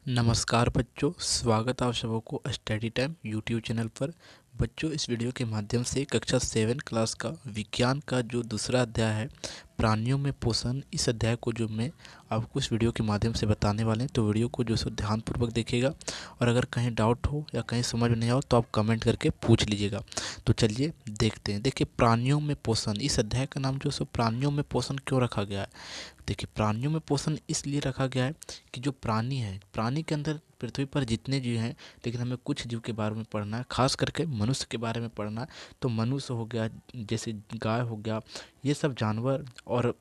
नमस्कार बच्चों, स्वागत है आप सबों को स्टडी टाइम यूट्यूब चैनल पर। बच्चों, इस वीडियो के माध्यम से कक्षा 7 क्लास का विज्ञान का जो दूसरा अध्याय है प्राणियों में पोषण, इस अध्याय को जो मैं आपको इस वीडियो के माध्यम से बताने वाले हैं, तो वीडियो को जो सो ध्यानपूर्वक देखिएगा और अगर कहीं डाउट हो या कहीं समझ में नहीं आओ तो आप कमेंट करके पूछ लीजिएगा। तो चलिए देखते हैं। देखिए, प्राणियों में पोषण, इस अध्याय का नाम जो सो प्राणियों में पोषण क्यों रखा गया है। देखिए, प्राणियों में पोषण इसलिए रखा गया है कि जो प्राणी है, प्राणी के अंदर पृथ्वी पर जितने जीव हैं, लेकिन हमें कुछ जीव के बारे में पढ़ना है, खास करके मनुष्य के बारे में पढ़ना है। तो मनुष्य हो गया, जैसे गाय हो गया, ये सब जानवर और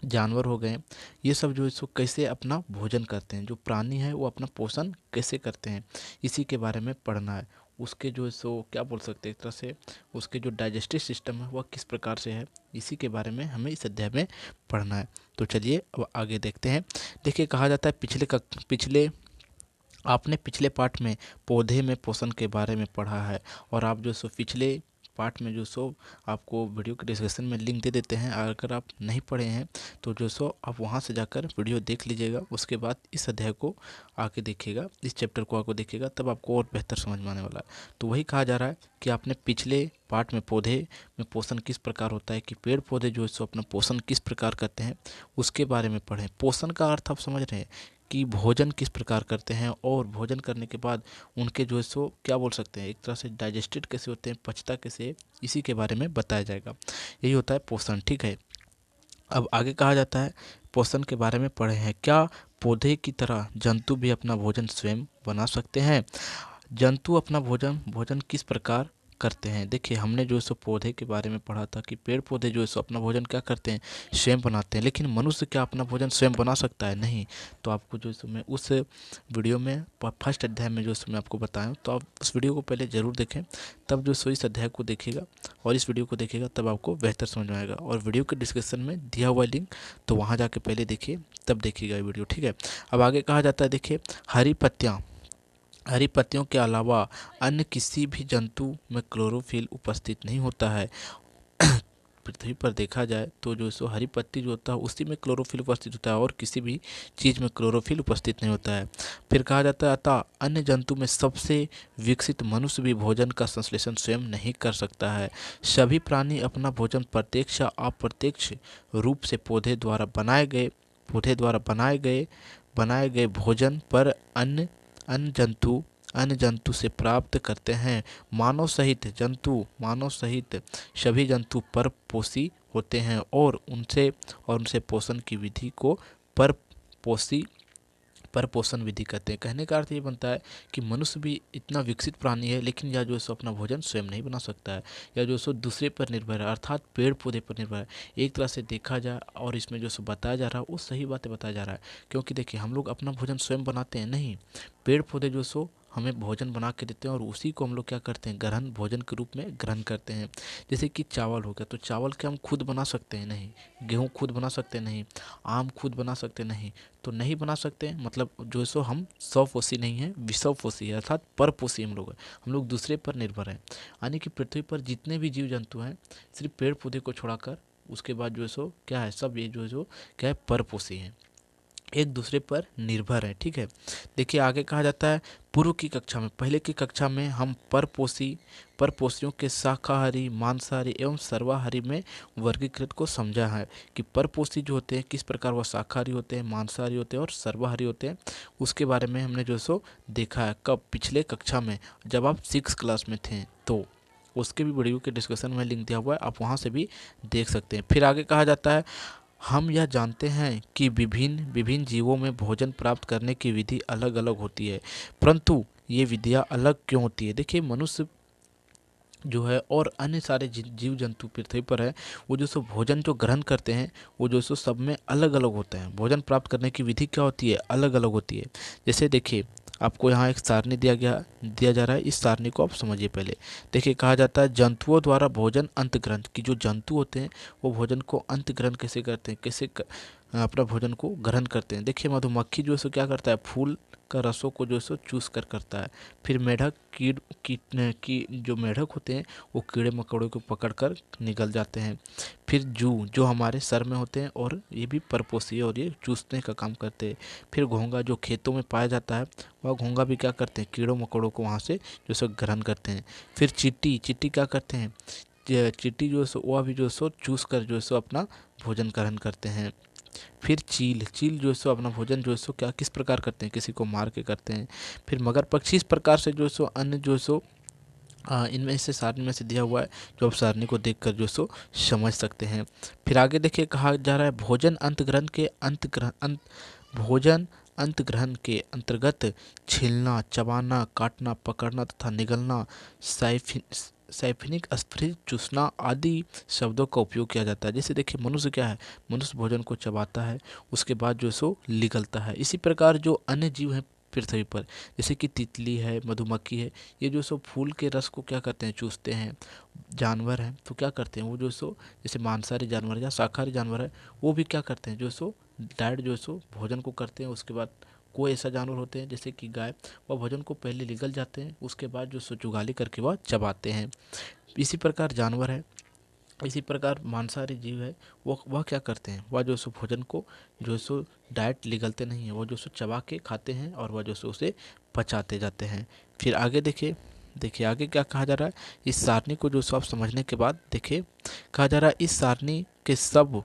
जानवर हो गए, ये सब जो इसको कैसे अपना भोजन करते हैं, जो प्राणी है वो अपना पोषण कैसे करते हैं, इसी के बारे में पढ़ना है। उसके जो सो क्या बोल सकते हैं, एक तरह से उसके जो डाइजेस्टिव सिस्टम है वह किस प्रकार से है, इसी के बारे में हमें इस अध्याय में पढ़ना है। तो चलिए अब आगे देखते हैं। देखिए, कहा जाता है पिछले आपने पिछले पाठ में पौधे में पोषण के बारे में पढ़ा है, और आप जो सो पिछले पार्ट में जो सो आपको वीडियो के डिस्क्रिप्शन में लिंक दे देते हैं। अगर आप नहीं पढ़े हैं तो जो सो आप वहां से जाकर वीडियो देख लीजिएगा, उसके बाद इस अध्याय को आके देखिएगा, इस चैप्टर को आके देखिएगा, तब आपको और बेहतर समझ में आने वाला है। तो वही कहा जा रहा है कि आपने पिछले पार्ट में पौधे में पोषण किस प्रकार होता है, कि पेड़ पौधे जो है सो अपना पोषण किस प्रकार करते हैं, उसके बारे में पढ़ें। पोषण का अर्थ आप समझ रहे हैं कि भोजन किस प्रकार करते हैं, और भोजन करने के बाद उनके जो है सो क्या बोल सकते हैं, एक तरह से डाइजेस्टेड कैसे होते हैं, पचता कैसे है, इसी के बारे में बताया जाएगा। यही होता है पोषण, ठीक है। अब आगे कहा जाता है, पोषण के बारे में पढ़े हैं, क्या पौधे की तरह जंतु भी अपना भोजन स्वयं बना सकते हैं। जंतु अपना भोजन भोजन किस प्रकार करते हैं। देखिए, हमने जो है सो पौधे के बारे में पढ़ा था कि पेड़ पौधे जो है सो अपना भोजन क्या करते हैं, स्वयं बनाते हैं। लेकिन मनुष्य क्या अपना भोजन स्वयं बना सकता है? नहीं। तो आपको जो है सो मैं उस वीडियो में फर्स्ट अध्याय में जो है सो मैं आपको बताया, तो आप उस वीडियो को पहले ज़रूर देखें, तब जो सो इस अध्याय को देखिएगा और इस वीडियो को देखिएगा, तब आपको बेहतर समझ में आएगा। और वीडियो के डिस्क्रिप्शन में दिया हुआ लिंक, तो वहाँ जाके पहले देखिए, तब देखिएगा ये वीडियो, ठीक है। अब आगे कहा जाता है, देखिए, हरी पत्तियों के अलावा अन्य किसी भी जंतु में क्लोरोफिल उपस्थित नहीं होता है। पृथ्वी पर देखा जाए तो जो सो हरी पत्ती जो होता है उसी में क्लोरोफिल उपस्थित होता है, और किसी भी चीज़ में क्लोरोफिल उपस्थित नहीं होता है। फिर कहा जाता है, अतः अन्य जंतु में सबसे विकसित मनुष्य भी भोजन का संश्लेषण स्वयं नहीं कर सकता है। सभी प्राणी अपना भोजन प्रत्यक्ष या अप्रत्यक्ष रूप से पौधे द्वारा बनाए गए भोजन पर अन्य जंतु से प्राप्त करते हैं। मानव सहित सभी जंतु परपोषी होते हैं, और उनसे पोषण की विधि को परपोषी परपोषण विधि कहते हैं। कहने का अर्थ ये बनता है कि मनुष्य भी इतना विकसित प्राणी है, लेकिन यह जो है सो अपना भोजन स्वयं नहीं बना सकता है, या जो सो दूसरे पर निर्भर है, अर्थात पेड़ पौधे पर निर्भर है। एक तरह से देखा जाए, और इसमें जो सो बताया जा रहा है वो सही बातें बताया जा रहा है। क्योंकि देखिए, हम लोग अपना भोजन स्वयं बनाते हैं नहीं, पेड़ पौधे जो सो हमें भोजन बना के देते हैं, और उसी को हम लोग क्या करते हैं, ग्रहण भोजन के रूप में ग्रहण करते हैं। जैसे कि चावल हो गया, तो चावल क्या हम खुद बना सकते हैं? नहीं। गेहूँ खुद बना सकते हैं? नहीं। आम खुद बना सकते हैं? नहीं। तो नहीं बना सकते, मतलब जो सो हम स्वपोषी नहीं है, विषवपोषी है, अर्थात परपोषी हम लोग हैं। हम लोग दूसरे पर निर्भर हैं। यानी कि पृथ्वी पर जितने भी जीव जंतु हैं, सिर्फ पेड़ पौधे को छोड़ाकर, उसके बाद जो है सो क्या है, सब ये जो है सो क्या है, परपोषी हैं, एक दूसरे पर निर्भर है, ठीक है। देखिए, आगे कहा जाता है, पहले की कक्षा में हम परपोषियों के शाकाहारी, मांसाहारी एवं सर्वाहारी में वर्गीकृत को समझा है, कि परपोषी जो होते हैं किस प्रकार वह शाकाहारी होते हैं, मांसाहारी होते हैं और सर्वाहारी होते हैं। उसके बारे में हमने जो सो देखा है, कब? पिछले कक्षा में, जब आप 6 क्लास में थे। तो उसके भी वीडियो के डिस्क्रिप्शन में लिंक दिया हुआ है, आप वहाँ से भी देख सकते हैं। फिर आगे कहा जाता है, हम यह जानते हैं कि विभिन्न विभिन्न जीवों में भोजन प्राप्त करने की विधि अलग अलग होती है, परंतु ये विधियाँ अलग क्यों होती है। देखिए, मनुष्य जो है और अन्य सारे जीव जंतु पृथ्वी पर है, वो जो सो भोजन जो ग्रहण करते हैं, वो जो सो सब में अलग अलग होते हैं। भोजन प्राप्त करने की विधि क्या होती है, अलग अलग होती है। जैसे देखिए, आपको यहाँ एक सारणी दिया जा रहा है, इस सारणी को आप समझिए पहले। देखिए, कहा जाता है, जंतुओं द्वारा भोजन अंतग्रहण, की जो जंतु होते हैं वो भोजन को अंतग्रहण कैसे करते हैं, अपना भोजन को ग्रहण करते हैं। देखिए मधुमक्खी जो है सो क्या करता है, फूल का रसों को जो है सो चूस कर करता है। फिर मेढक की जो मेढक होते हैं वो कीड़े मकोड़ों को पकड़ कर निगल जाते हैं। फिर जू जो हमारे सर में होते हैं और ये भी परपोषी है और ये चूसने का काम करते हैं। फिर घोंघा जो खेतों में पाया जाता है, वह घोंघा भी क्या करते हैं, कीड़ों मकोड़ों को वहाँ से जो सो ग्रहण करते हैं। फिर चींटी चींटी क्या करते हैं, चींटी जो है सो वह भी जो है सो चूस कर जो है सो अपना भोजन ग्रहण करते हैं। फिर चील चील जो है सो अपना भोजन जो है सो क्या किस प्रकार करते हैं, किसी को मार के करते हैं। फिर मगर पक्षी इस प्रकार से जो है सो अन्य जो है सो इनमें से सारणी में से दिया हुआ है, जो आप सारणी को देखकर जो सो समझ सकते हैं। फिर आगे देखिए कहा जा रहा है भोजन अंतग्रहण के अंतर्गत छीलना, चबाना, काटना, पकड़ना तथा निगलना, साइफिनिक, स्फीत, चूसना आदि शब्दों का उपयोग किया जाता है। जैसे देखिए मनुष्य क्या है, मनुष्य भोजन को चबाता है, उसके बाद जो सो निगलता है। इसी प्रकार जो अन्य जीव हैं पृथ्वी पर, जैसे कि तितली है, मधुमक्खी है, ये जो सो फूल के रस को क्या करते हैं, चूसते हैं। जानवर हैं तो क्या करते हैं, वो जो सो जैसे मांसाहारी जानवर या शाकाहारी जानवर है, वो भी क्या करते हैं, जो सो डाइट जो सो भोजन को करते हैं। उसके बाद कोई ऐसा जानवर होते हैं जैसे कि गाय, वह भोजन को पहले निगल जाते हैं, उसके बाद जो सो जुगाली करके वह चबाते हैं। इसी प्रकार जानवर है, इसी प्रकार मांसाहारी जीव है, वो वह क्या करते हैं, वह जो सो भोजन को जो सो डाइट निगलते नहीं है, वो जो सो चबा के खाते हैं और वह जो सो उसे पचाते जाते हैं। फिर आगे देखिए देखिए आगे क्या कहा जा रहा है, इस सारणी को जो सो आप समझने के बाद देखिए कहा जा रहा है, इस सारणी के सब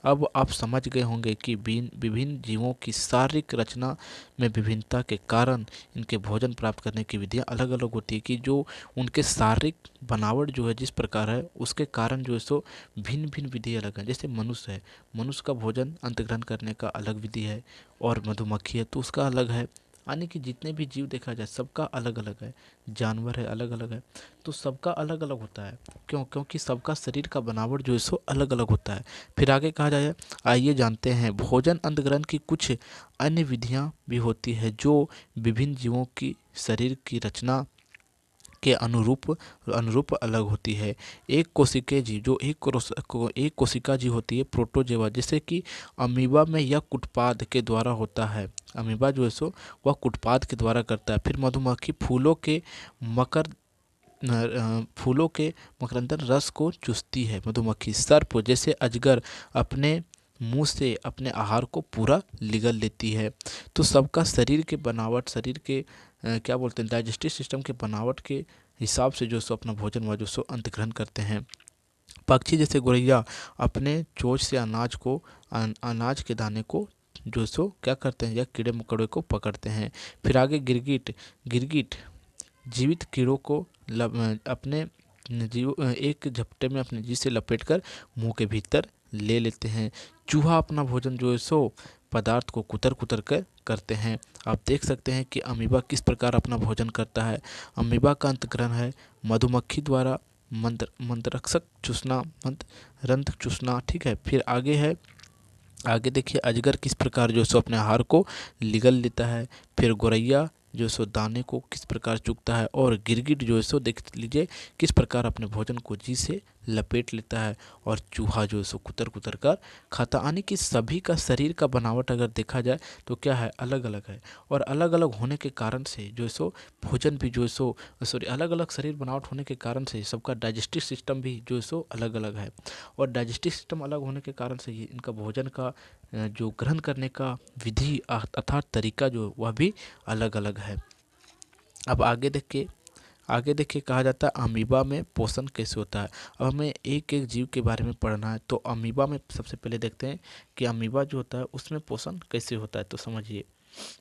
अब आप समझ गए होंगे कि विभिन्न जीवों की शारीरिक रचना में विभिन्नता के कारण इनके भोजन प्राप्त करने की विधियां अलग अलग होती है, कि जो उनके शारीरिक बनावट जो है जिस प्रकार है उसके कारण जो है सो भिन्न भिन्न विधि अलग है। जैसे मनुष्य है, मनुष्य का भोजन अंतग्रहण करने का अलग विधि है, और मधुमक्खी है तो उसका अलग है। यानी कि जितने भी जीव देखा जाए सबका अलग अलग है, जानवर है अलग अलग है, तो सबका अलग अलग होता है। क्योंकि सबका शरीर का बनावट जो है सो अलग अलग होता है। फिर आगे कहा जाए, आइए जानते हैं भोजन अंतग्रहण की कुछ अन्य विधियां भी होती है जो विभिन्न जीवों की शरीर की रचना के अनुरूप अलग होती है। एक कोशिकीय जीव जो एक कोशिका जीव होती है प्रोटोजोआ, जैसे कि अमीबा में यह कुटपाद के द्वारा होता है। अमीबा जो है सो वह कुटपाद के द्वारा करता है। फिर मधुमक्खी फूलों के मकरंदन रस को चूसती है। मधुमक्खी सर्प जैसे अजगर अपने मुंह से अपने आहार को पूरा निगल लेती है। तो सबका शरीर के बनावट, शरीर के क्या बोलते हैं, डाइजेस्टिव सिस्टम के बनावट के हिसाब से जो सो अपना भोजन व जो सो अंतग्रहण करते हैं। पक्षी जैसे गौरैया अपने चोंच से अनाज के दाने को जो सो क्या करते हैं, या कीड़े मकोड़े को पकड़ते हैं। फिर आगे गिरगिट जीवित कीड़ों को अपने एक झपटे में अपने जी से लपेटकर मुंह के भीतर ले लेते हैं। चूहा अपना भोजन जो है सो पदार्थ को कुतर कुतर कर करते हैं। आप देख सकते हैं कि अमीबा किस प्रकार अपना भोजन करता है। अमीबा का अंतग्रहण है मधुमक्खी द्वारा मंत्रक्षक चूसना, रंध्र चूसना, ठीक है। फिर आगे देखिए अजगर किस प्रकार जो सो अपने आहार को निगल लेता है। फिर गौरैया जो सो दाने को किस प्रकार चुगता है, और गिरगिट जो है सो देख लीजिए किस प्रकार अपने भोजन को जी से लपेट लेता है, और चूहा जो है सो कुतर कुतर कर खाता। यानी कि सभी का शरीर का बनावट अगर देखा जाए तो क्या है, अलग अलग है। और अलग अलग होने के कारण से जो है सो भोजन भी जो है सो अलग अलग शरीर बनावट होने के कारण से सबका डाइजेस्टिव सिस्टम भी जो है सो अलग अलग है। और डाइजेस्टिव सिस्टम अलग होने के कारण से ही इनका भोजन का जो ग्रहण करने का विधि अर्थात तरीका जो वह भी अलग अलग है। अब आगे देखिए कहा जाता है अमीबा में पोषण कैसे होता है। अब हमें एक एक जीव के बारे में पढ़ना है, तो अमीबा में सबसे पहले देखते हैं कि अमीबा जो होता है उसमें पोषण कैसे होता है। तो समझिए,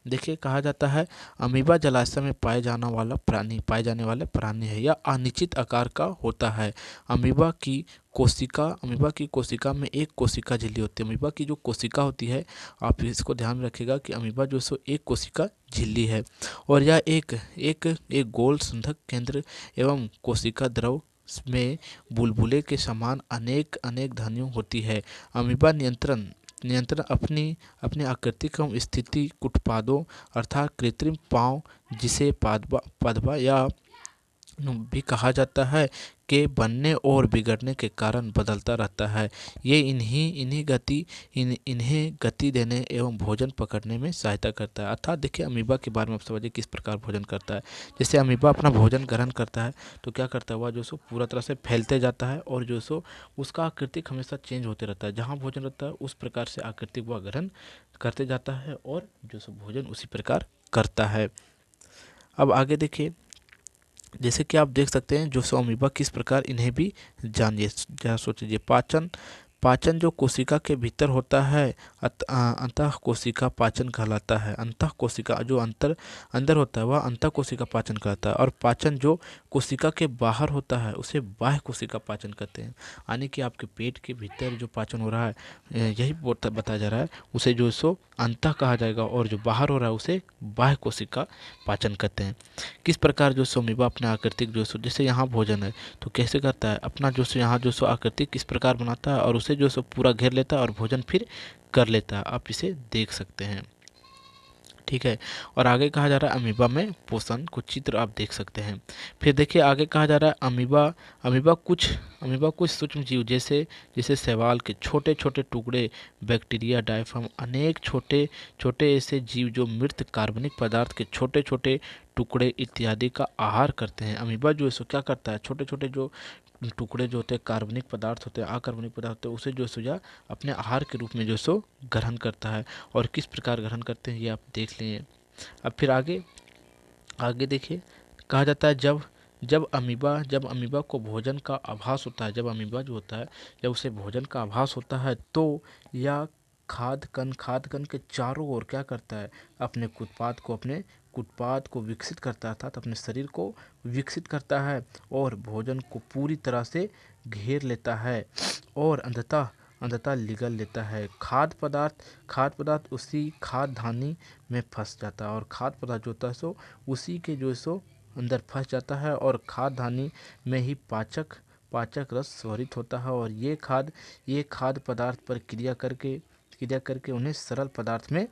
देखिए कहा जाता है अमीबा जलाशय में पाए जाने वाले प्राणी है, या अनिश्चित आकार का होता है। अमीबा की कोशिका में एक कोशिका झिल्ली होती है। अमीबा की जो कोशिका होती है, आप इसको ध्यान में रखिएगा कि अमीबा जो सो एक कोशिका झिल्ली है, और यह एक गोल संघक केंद्र एवं कोशिका द्रव में बुलबुले के समान अनेक धनियों होती है। अमीबा नियंत्रण अपनी आकृति एवं स्थिति कुटपादों अर्थात कृत्रिम पाँव, जिसे पादवा या भी कहा जाता है, के बनने और बिगड़ने के कारण बदलता रहता है। ये इन्हें गति देने एवं भोजन पकड़ने में सहायता करता है। अर्थात देखिए अमीबा के बारे में आप समझिए किस प्रकार भोजन करता है। जैसे अमीबा अपना भोजन ग्रहण करता है तो क्या करता है, वह जो सो पूरा तरह से फैलते जाता है और जो सो उसका आकृतिक हमेशा चेंज होते रहता है। जहाँ भोजन रहता है उस प्रकार से आकृतिक वह ग्रहण करते जाता है और जो सो भोजन उसी प्रकार करता है। अब आगे देखिए, जैसे कि आप देख सकते हैं जो सो अमीबा किस प्रकार इन्हें भी जानिए, जरा सोचिए। पाचन पाचन जो कोशिका के भीतर होता है अंतः कोशिका पाचन कहलाता है। अंतः कोशिका जो अंदर होता है वह अंतः कोशिका पाचन कहलाता है, और पाचन जो कोशिका के बाहर होता है उसे बाह्य कोशिका पाचन कहते हैं। यानी कि आपके पेट के भीतर जो पाचन हो रहा है यही बताया जा रहा है, उसे जो सो अंतः कहा जाएगा, और जो बाहर हो रहा है उसे बाह्य कोशिका पाचन कहते हैं। किस प्रकार जो सो अमीबा अपने आकृतिक जो सो, जैसे यहाँ भोजन है तो कैसे करता है, अपना जो सो यहाँ जो सो आकृतिक किस प्रकार बनाता है और उसे जो सो पूरा घेर लेता है और भोजन फिर कर लेता है। आप इसे देख सकते हैं, ठीक है। और आगे कहा जा रहा है अमीबा में पोषण, कुछ चित्र आप देख सकते हैं। फिर देखिए आगे कहा जा रहा है अमीबा कुछ सूक्ष्म जीव जैसे जैसे शैवाल के छोटे छोटे टुकड़े, बैक्टीरिया, डायफ्राम, अनेक छोटे छोटे ऐसे जीव जो मृत कार्बनिक पदार्थ के छोटे छोटे टुकड़े इत्यादि का आहार करते हैं। अमीबा जो है सो क्या करता है, छोटे छोटे जो टुकड़े जो होते हैं कार्बनिक पदार्थ होते हैं, अकार्बनिक पदार्थ होते हैं, उसे जो सो अपने आहार के रूप में जो सो ग्रहण करता है। और किस प्रकार ग्रहण करते हैं ये आप देख लें। अब फिर आगे देखिए, कहा जाता है जब अमीबा को भोजन का आभास होता है, जब अमीबा जो होता है जब उसे भोजन का आभास होता है तो यह खाद्य कण के चारों ओर क्या करता है, अपने उत्पाद को विकसित करता है, अर्थात अपने शरीर को विकसित करता है और भोजन को पूरी तरह से घेर लेता है और अंततः निगल लेता है। खाद्य पदार्थ उसी खाद्य धानी में फंस जाता है, और खाद्य पदार्थ जो होता है सो उसी के जो सो अंदर फंस जाता है, और खाद्य धानी में ही पाचक रस स्वरित होता है, और ये खाद्य पदार्थ पर क्रिया करके उन्हें सरल पदार्थ में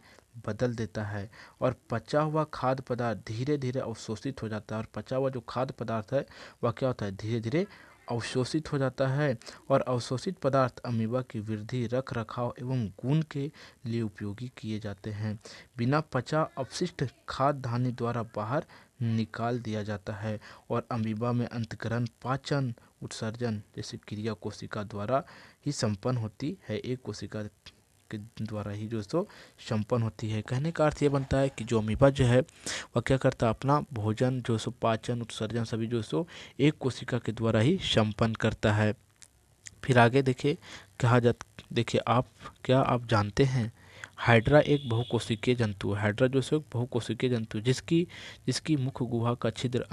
बदल देता है, और पचा हुआ खाद्य पदार्थ धीरे धीरे अवशोषित हो जाता है। और पचा हुआ जो खाद्य पदार्थ है वह क्या होता है, धीरे धीरे अवशोषित हो जाता है, और अवशोषित पदार्थ अमीबा की वृद्धि, रख रखाव एवं गुण के लिए उपयोगी किए जाते हैं। बिना पचा अपशिष्ट खाद्य धानी द्वारा बाहर निकाल दिया जाता है, और अमीबा में अंतःकरण, पाचन, उत्सर्जन जैसी क्रिया कोशिका द्वारा ही संपन्न होती है। एक कोशिका के द्वारा ही जो सो संपन्न होती है। कहने का अर्थ ये बनता है कि जो अमीबा जो है वह क्या करता है, अपना भोजन जो सो पाचन, उत्सर्जन सभी जो सो एक कोशिका के द्वारा ही संपन्न करता है। फिर आगे देखिए देखिए आप जानते हैं हाइड्रा एक बहुकोशिकीय जंतु है। हाइड्रा जो है एक बहुकोशिकीय जंतु है जिसकी मुख्य गुहा का छिद्र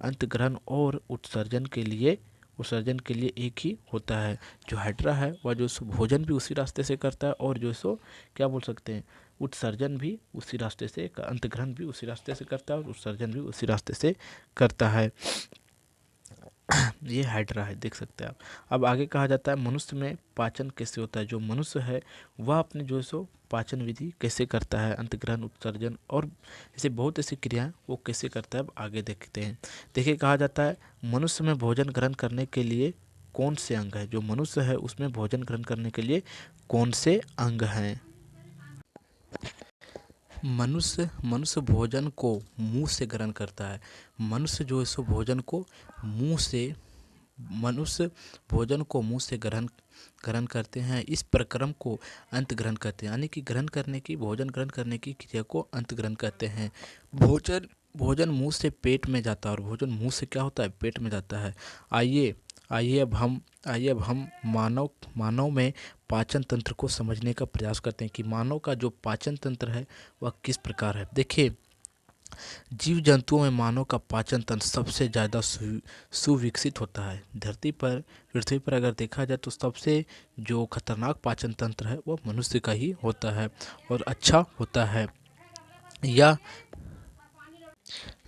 अंतग्रहण और उत्सर्जन के लिए एक ही होता है। जो हाइड्रा है वह जो सो भोजन भी उसी रास्ते से करता है, और जो सो क्या बोल सकते हैं, उत्सर्जन भी उसी रास्ते से, अंतग्रहण भी उसी रास्ते से करता है और उत्सर्जन भी उसी रास्ते से करता है। ये हाइड्रा है, देख सकते हैं आप। अब आगे कहा जाता है मनुष्य में पाचन कैसे होता है। जो मनुष्य है वह अपने जो सो पाचन विधि कैसे करता है, अंतग्रहण, उत्सर्जन और ऐसे बहुत ऐसी क्रियाएं वो कैसे करता है, अब आगे देखते हैं। देखिए कहा जाता है मनुष्य में भोजन ग्रहण करने के लिए कौन से अंग है। जो मनुष्य है उसमें भोजन ग्रहण करने के लिए कौन से अंग हैं। मनुष्य भोजन को मुंह से ग्रहण करता है। मनुष्य जो है सो भोजन को मुंह से ग्रहण करते हैं। इस प्रक्रम को अंत ग्रहण करते हैं, यानी कि भोजन ग्रहण करने की क्रिया को अंत ग्रहण करते हैं। भोजन मुंह से पेट में जाता है, और भोजन मुंह से क्या होता है, पेट में जाता है। आइए अब हम मानव में पाचन तंत्र को समझने का प्रयास करते हैं कि मानव का जो पाचन तंत्र है वह किस प्रकार है। देखिए जीव जंतुओं में मानव का पाचन तंत्र सबसे ज़्यादा सुविकसित होता है। पृथ्वी पर अगर देखा जाए तो सबसे जो खतरनाक पाचन तंत्र है वह मनुष्य का ही होता है और अच्छा होता है। या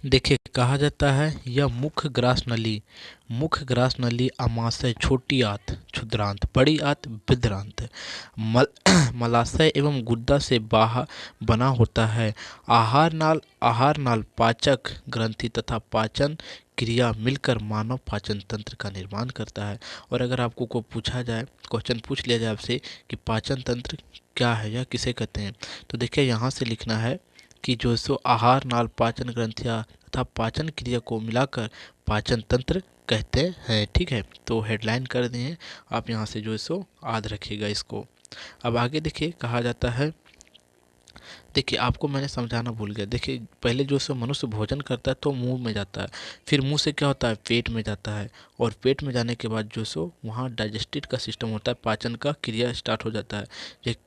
देखिए कहा जाता है यह मुख्य ग्रास नली आमाशय, छोटी आंत क्षुद्रांत, बड़ी आंत बृहदांत, मलाशय एवं गुदा से बना होता है। आहार नाल पाचक ग्रंथि तथा पाचन क्रिया मिलकर मानव पाचन तंत्र का निर्माण करता है। और अगर आपको को पूछा जाए, क्वेश्चन पूछ लिया जाए आपसे कि पाचन तंत्र क्या है या किसे कहते हैं, तो देखिए यहाँ से लिखना है कि जो सो आहार नाल पाचन ग्रंथियाँ तथा पाचन क्रिया को मिलाकर पाचन तंत्र कहते हैं। ठीक है, तो हेडलाइन कर दिए, आप यहाँ से जो है सो याद रखिएगा इसको। अब आगे देखिए कहा जाता है, देखिए आपको मैंने समझाना भूल गया। देखिए पहले जो सो मनुष्य भोजन करता है तो मुंह में जाता है, फिर मुंह से क्या होता है, पेट में जाता है, और पेट में जाने के बाद जो सो वहाँ डाइजेस्टिव का सिस्टम होता है, पाचन का क्रिया स्टार्ट हो जाता है,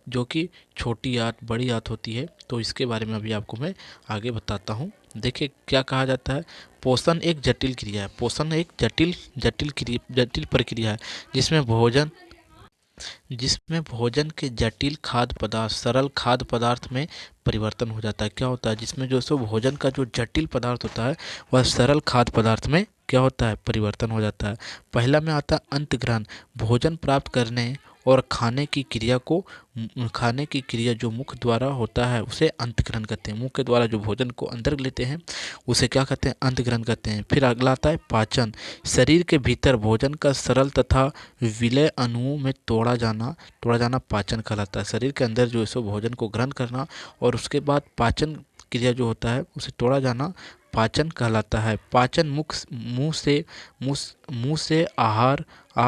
जो कि छोटी आंत बड़ी आंत होती है। तो इसके बारे में अभी आपको मैं आगे बताता हूँ। देखिए क्या कहा जाता है, पोषण एक जटिल क्रिया है। पोषण एक जटिल प्रक्रिया है जिसमें भोजन के जटिल खाद्य पदार्थ सरल खाद्य पदार्थ में परिवर्तन हो जाता है। क्या होता है, जिसमें जो सो भोजन का जो जटिल पदार्थ होता है वह सरल खाद्य पदार्थ में क्या होता है, परिवर्तन हो जाता है। पहला में आता है अंतग्रहण, भोजन प्राप्त करने और खाने की क्रिया जो मुख द्वारा होता है उसे अंतग्रहण कहते हैं। मुख के द्वारा जो भोजन को अंदर लेते हैं उसे क्या कहते हैं, अंतग्रहण कहते हैं। फिर अगला आता है पाचन, शरीर के भीतर भोजन का सरल तथा विलय अणुओं में तोड़ा जाना पाचन कहलाता है। शरीर के अंदर जो है सो भोजन को ग्रहण करना और उसके बाद पाचन क्रिया जो होता है उसे तोड़ा जाना पाचन कहलाता है। पाचन मुंह से आहार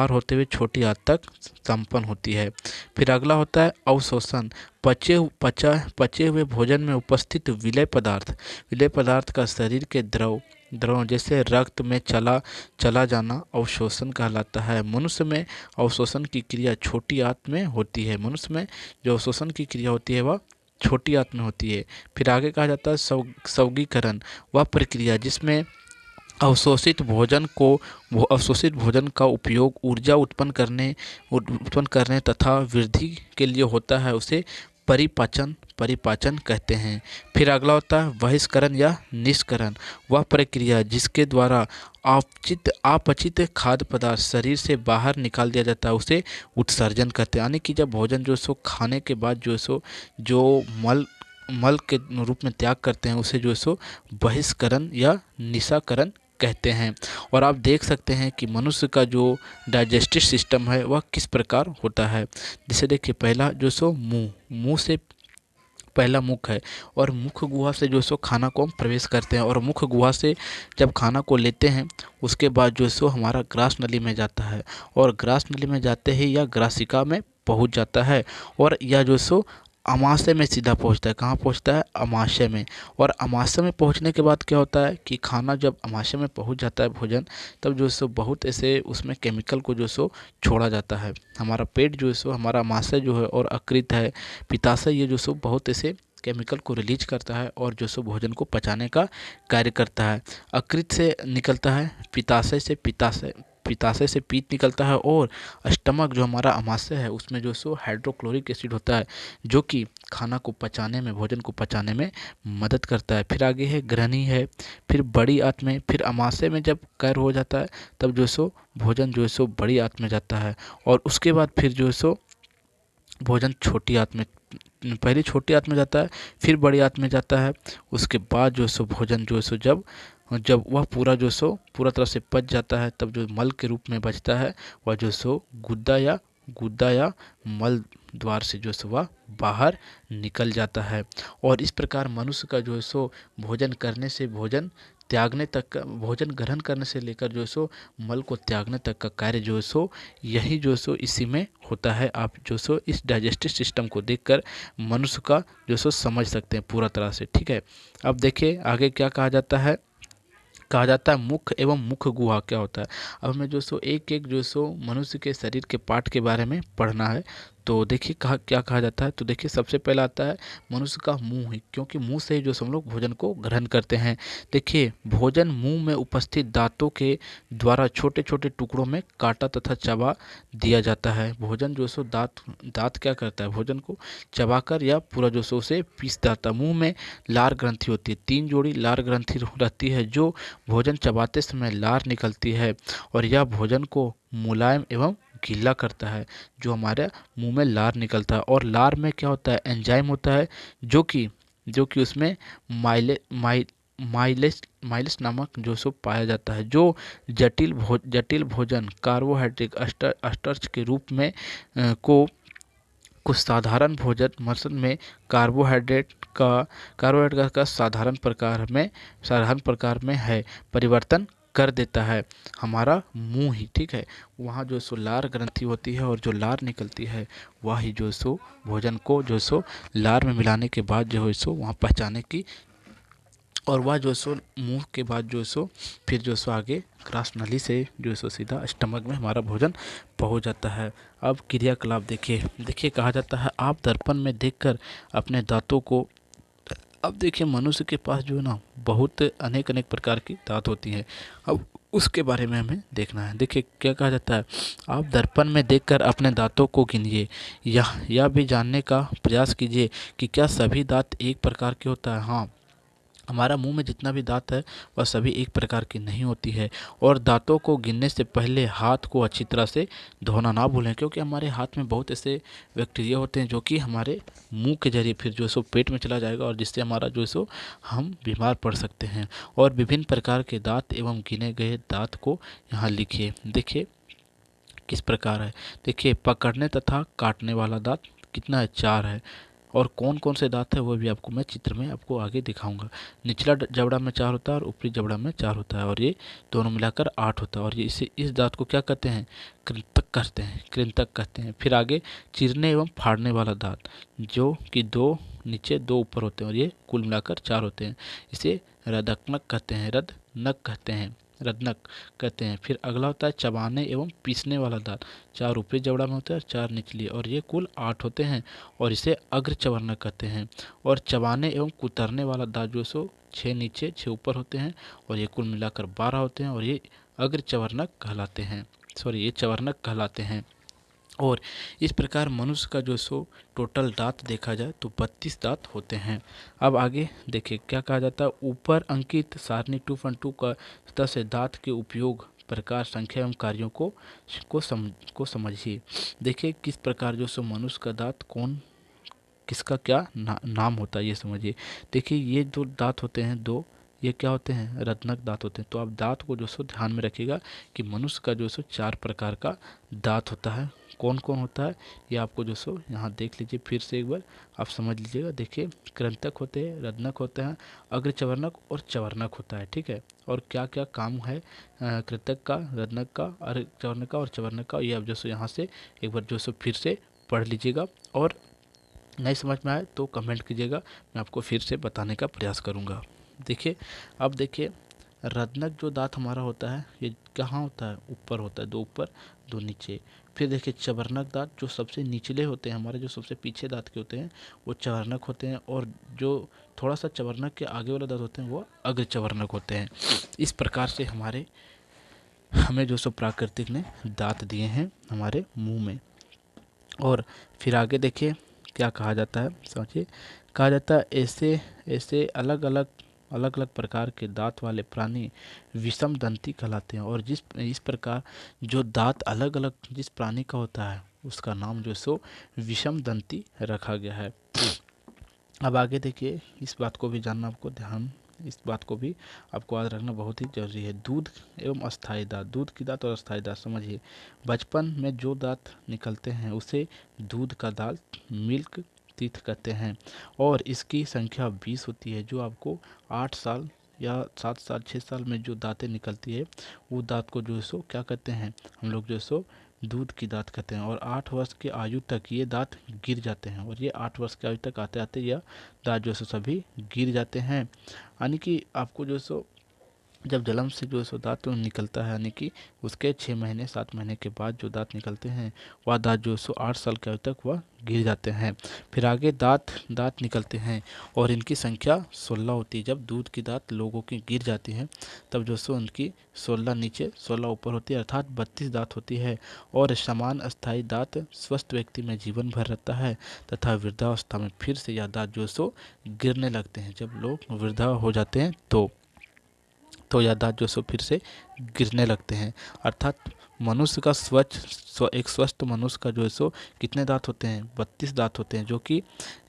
होते हुए छोटी आंत तक संपन्न होती है। फिर अगला होता है अवशोषण, पचे हुए भोजन में उपस्थित विलय पदार्थ का शरीर के द्रव जैसे रक्त में चला जाना अवशोषण कहलाता है। मनुष्य में अवशोषण की क्रिया छोटी आंत में होती है। मनुष्य में जो अवशोषण की क्रिया होती है वह छोटी आंत में होती है। फिर आगे कहा जाता है स्वर्गीकरण, वह प्रक्रिया जिसमें अवशोषित भोजन का उपयोग ऊर्जा उत्पन्न करने तथा वृद्धि के लिए होता है, उसे परिपाचन कहते हैं। फिर अगला होता है बहिष्करण या निष्करण, वह प्रक्रिया जिसके द्वारा अपचित खाद्य पदार्थ शरीर से बाहर निकाल दिया जाता है, उसे उत्सर्जन कहते हैं। यानी कि जब भोजन जो सो खाने के बाद जो मल के रूप में त्याग करते हैं उसे जो सो बहिष्करण या निशाकरण कहते हैं। और आप देख सकते हैं कि मनुष्य का जो डाइजेस्टिव सिस्टम है वह किस प्रकार होता है। जैसे देखिए पहला जो सो मुंह से पहला मुख है, और मुख गुहा से जो सो खाना को हम प्रवेश करते हैं, और मुख गुहा से जब खाना को लेते हैं उसके बाद जो सो हमारा ग्रास नली में जाता है, और ग्रास नली में जाते ही या ग्रासिका में पहुंच जाता है, और यह जो सो अमाशय में सीधा पहुंचता है। कहाँ पहुंचता है, अमाशय में। और अमाशय में पहुंचने के बाद क्या होता है कि खाना जब अमाशय में पहुंच जाता है भोजन, तब जो सो बहुत ऐसे उसमें केमिकल को जो सो छोड़ा जाता है। हमारा पेट जो है सो हमारा अमाशय जो है और यकृत है, पित्ताशय, ये जो सो बहुत ऐसे केमिकल को रिलीज करता है और जो सो भोजन को पचाने का कार्य करता है। यकृत से निकलता है, पित्ताशय से पीत निकलता है, और स्टमक जो हमारा अमाशय है उसमें जो सो हाइड्रोक्लोरिक एसिड होता है जो कि खाना को पचाने में, भोजन को पचाने में मदद करता है। फिर आगे है ग्रहणी है, फिर बड़ी आंत में, फिर अमाशय में जब कैर हो जाता है तब जो सो भोजन जो है सो बड़ी आंत में जाता है, और उसके बाद फिर जो है सो भोजन छोटी आंत में, पहले छोटी आंत में जाता है फिर बड़ी आंत में जाता है। उसके बाद जो सो भोजन जो सो जब वह पूरा तरह से पच जाता है तब जो मल के रूप में बचता है वह जो सो गुद्दा या मल द्वार से जो सो वह बाहर निकल जाता है। और इस प्रकार मनुष्य का जो है सो भोजन करने से भोजन त्यागने तक का, भोजन ग्रहण करने से लेकर जो सो मल को त्यागने तक का कार्य जो सो यही जो सो इसी में होता है। आप जो सो इस डाइजेस्टिव सिस्टम को देखकर मनुष्य का जो सो समझ सकते हैं पूरा तरह से। ठीक है, अब देखिए आगे क्या कहा जाता है, मुख एवं मुख गुहा क्या होता है। अब हमें जो सो एक जो सो मनुष्य के शरीर के पार्ट के बारे में पढ़ना है। तो देखिए क्या कहा जाता है, तो देखिए सबसे पहला आता है मनुष्य का मुंह ही, क्योंकि मुंह से ही जो हम लोग भोजन को ग्रहण करते हैं। देखिए भोजन मुंह में उपस्थित दांतों के द्वारा छोटे छोटे टुकड़ों में काटा तथा चबा दिया जाता है। भोजन जो सो दांत क्या करता है, भोजन को चबाकर या पूरा जो सो उसे पीस जाता है। मुंह में लार ग्रंथि होती है, 3 जोड़ी लार ग्रंथि रहती है जो भोजन चबाते समय लार निकलती है, और यह भोजन को मुलायम एवं गीला करता है। जो हमारे मुंह में लार निकलता है, और लार में क्या होता है, एंजाइम होता है जो कि उसमें माइलेस नामक जो सो पाया जाता है, जो जटिल भोजन कार्बोहाइड्रेट स्टार्च के रूप में को कुछ साधारण भोजन मसल में कार्बोहाइड्रेट का साधारण प्रकार में है परिवर्तन कर देता है। हमारा मुंह ही, ठीक है, वहाँ जो सो लार ग्रंथि होती है और जो लार निकलती है वह ही जो सो भोजन को जो सो लार में मिलाने के बाद जो है सो वहाँ पहचाने की, और वह जो सो मुंह के बाद जो सो फिर जो सो आगे क्रॉस नली से जो सो सीधा स्टमक में हमारा भोजन पहुंच जाता है। अब क्रियाकलाप देखिए कहा जाता है आप दर्पण में देखकर अपने दांतों को, अब देखिए मनुष्य के पास जो है ना बहुत अनेक प्रकार की दांत होती हैं। अब उसके बारे में हमें देखना है। देखिए क्या कहा जाता है, आप दर्पण में देखकर अपने दांतों को गिनिए, यह भी जानने का प्रयास कीजिए कि क्या सभी दांत एक प्रकार के होता है। हाँ, हमारा मुंह में जितना भी दांत है वह सभी एक प्रकार की नहीं होती है। और दांतों को गिनने से पहले हाथ को अच्छी तरह से धोना ना भूलें, क्योंकि हमारे हाथ में बहुत ऐसे बैक्टीरिया होते हैं जो कि हमारे मुंह के जरिए फिर जो सो पेट में चला जाएगा और जिससे हमारा जो सो हम बीमार पड़ सकते हैं। और विभिन्न प्रकार के दांत एवं गिने गए दांत को यहाँ लिखिए। देखिए किस प्रकार है, देखिए पकड़ने तथा काटने वाला दांत कितना है, 4 है। और कौन कौन से दांत है वो भी आपको मैं चित्र में आपको आगे दिखाऊंगा। निचला जबड़ा में 4 होता है और ऊपरी जबड़ा में 4 होता है, और ये दोनों मिलाकर 8 होता है। और ये इस दांत को क्या कहते हैं, कृंतक कहते हैं। फिर आगे चीरने एवं फाड़ने वाला दांत, जो कि 2 नीचे 2 ऊपर होते हैं, और ये कुल मिलाकर 4 होते हैं। इसे रदनक कहते हैं। फिर अगला होता है चबाने एवं पीसने वाला दांत, 4 ऊपरी जबड़ा में होता है और 4 निचली, और ये कुल 8 होते हैं, और इसे अग्र चवर्णक कहते हैं। और चबाने एवं कुतरने वाला दांत जो सो 6 नीचे 6 ऊपर होते हैं, और ये कुल मिलाकर 12 होते हैं, और ये अग्र चवर्णक कहलाते हैं, ये चवर्णक कहलाते हैं। और इस प्रकार मनुष्य का जो सो टोटल दांत देखा जाए तो 32 दांत होते हैं। अब आगे देखिए क्या कहा जाता है, ऊपर अंकित सारणी 2.2 का सतह से दांत के उपयोग प्रकार संख्या एवं कार्यों को समझिए। देखिए किस प्रकार जो सो मनुष्य का दांत किसका क्या नाम होता है ये समझिए। देखिए ये जो दांत होते हैं 2, ये क्या होते हैं, रत्नक दांत होते हैं। तो आप दांत को जो सो ध्यान में रखिएगा कि मनुष्य का जो सो 4 प्रकार का दांत होता है। कौन कौन होता है ये आपको जो सो यहाँ देख लीजिए, फिर से एक बार आप समझ लीजिएगा। देखिए कृंतक होते हैं, रत्नक होते हैं, अग्रचवर्णक और चवर्णक होता है, ठीक है। और क्या क्या काम है कृंतक का, रत्नक का, अग्रचवर्णक का और चवर्णक का, ये आप जो सो यहाँ से एक बार जो सो फिर से पढ़ लीजिएगा। और नहीं समझ में आए तो कमेंट कीजिएगा, मैं आपको फिर से बताने का प्रयास करूँगा। देखिए अब देखिए रत्नक जो दांत हमारा होता है ये कहाँ होता है, ऊपर होता है, 2 ऊपर 2 नीचे। फिर देखिए चवर्णक दांत जो सबसे निचले होते हैं, हमारे जो सबसे पीछे दांत के होते हैं वो चवर्णक होते हैं, और जो थोड़ा सा चवर्णक के आगे वाले दांत होते हैं वो अग्र चवर्णक होते हैं। इस प्रकार से हमें जो सो प्राकृतिक ने दांत दिए हैं हमारे मुँह में। और फिर आगे देखिए क्या कहा जाता है, समझिए कहा जाता है ऐसे अलग अलग प्रकार के दांत वाले प्राणी विषम दंती कहलाते हैं। और इस प्रकार जो दांत अलग अलग जिस प्राणी का होता है उसका नाम जो सो विषम दंती रखा गया है। अब आगे देखिए इस बात को भी जानना आपको इस बात को भी आपको याद रखना बहुत ही जरूरी है। दूध एवं अस्थायी दांत, दूध की दांत और अस्थायी दांत समझिए। बचपन में जो दांत निकलते हैं उसे दूध का दांत मिल्क टीथ कहते हैं, और इसकी संख्या 20 होती है। जो आपको 8 साल या 7 साल 6 साल में जो दांतें निकलती है वो दांत को जो है सो क्या कहते हैं, हम लोग जो है सो दूध की दांत कहते हैं। और 8 वर्ष की आयु तक ये दांत गिर जाते हैं, और ये 8 वर्ष की आयु तक आते आते यह दांत जो है सो सभी गिर जाते हैं। यानी कि आपको जो सो जब जन्म से जो सो दांत निकलता है, यानी कि उसके 6 महीने 7 महीने के बाद जो दांत निकलते हैं वह दांत जो सो 8 साल की आयु तक वह गिर जाते हैं। फिर आगे दांत निकलते हैं और इनकी संख्या 16 होती है। जब दूध की दांत लोगों की गिर जाती हैं तब जो सो उनकी 16 नीचे 16 ऊपर होती है, अर्थात 32 दांत होती है। और समान अस्थायी दांत स्वस्थ व्यक्ति में जीवन भर रहता है, तथा वृद्धावस्था में फिर से यह दांत जो सो गिरने लगते हैं। जब लोग वृद्धा हो जाते हैं तो यह दांत जो सो फिर से गिरने लगते हैं। अर्थात मनुष्य का एक स्वस्थ मनुष्य का जो है सो कितने दांत होते हैं, 32 दांत होते हैं, जो कि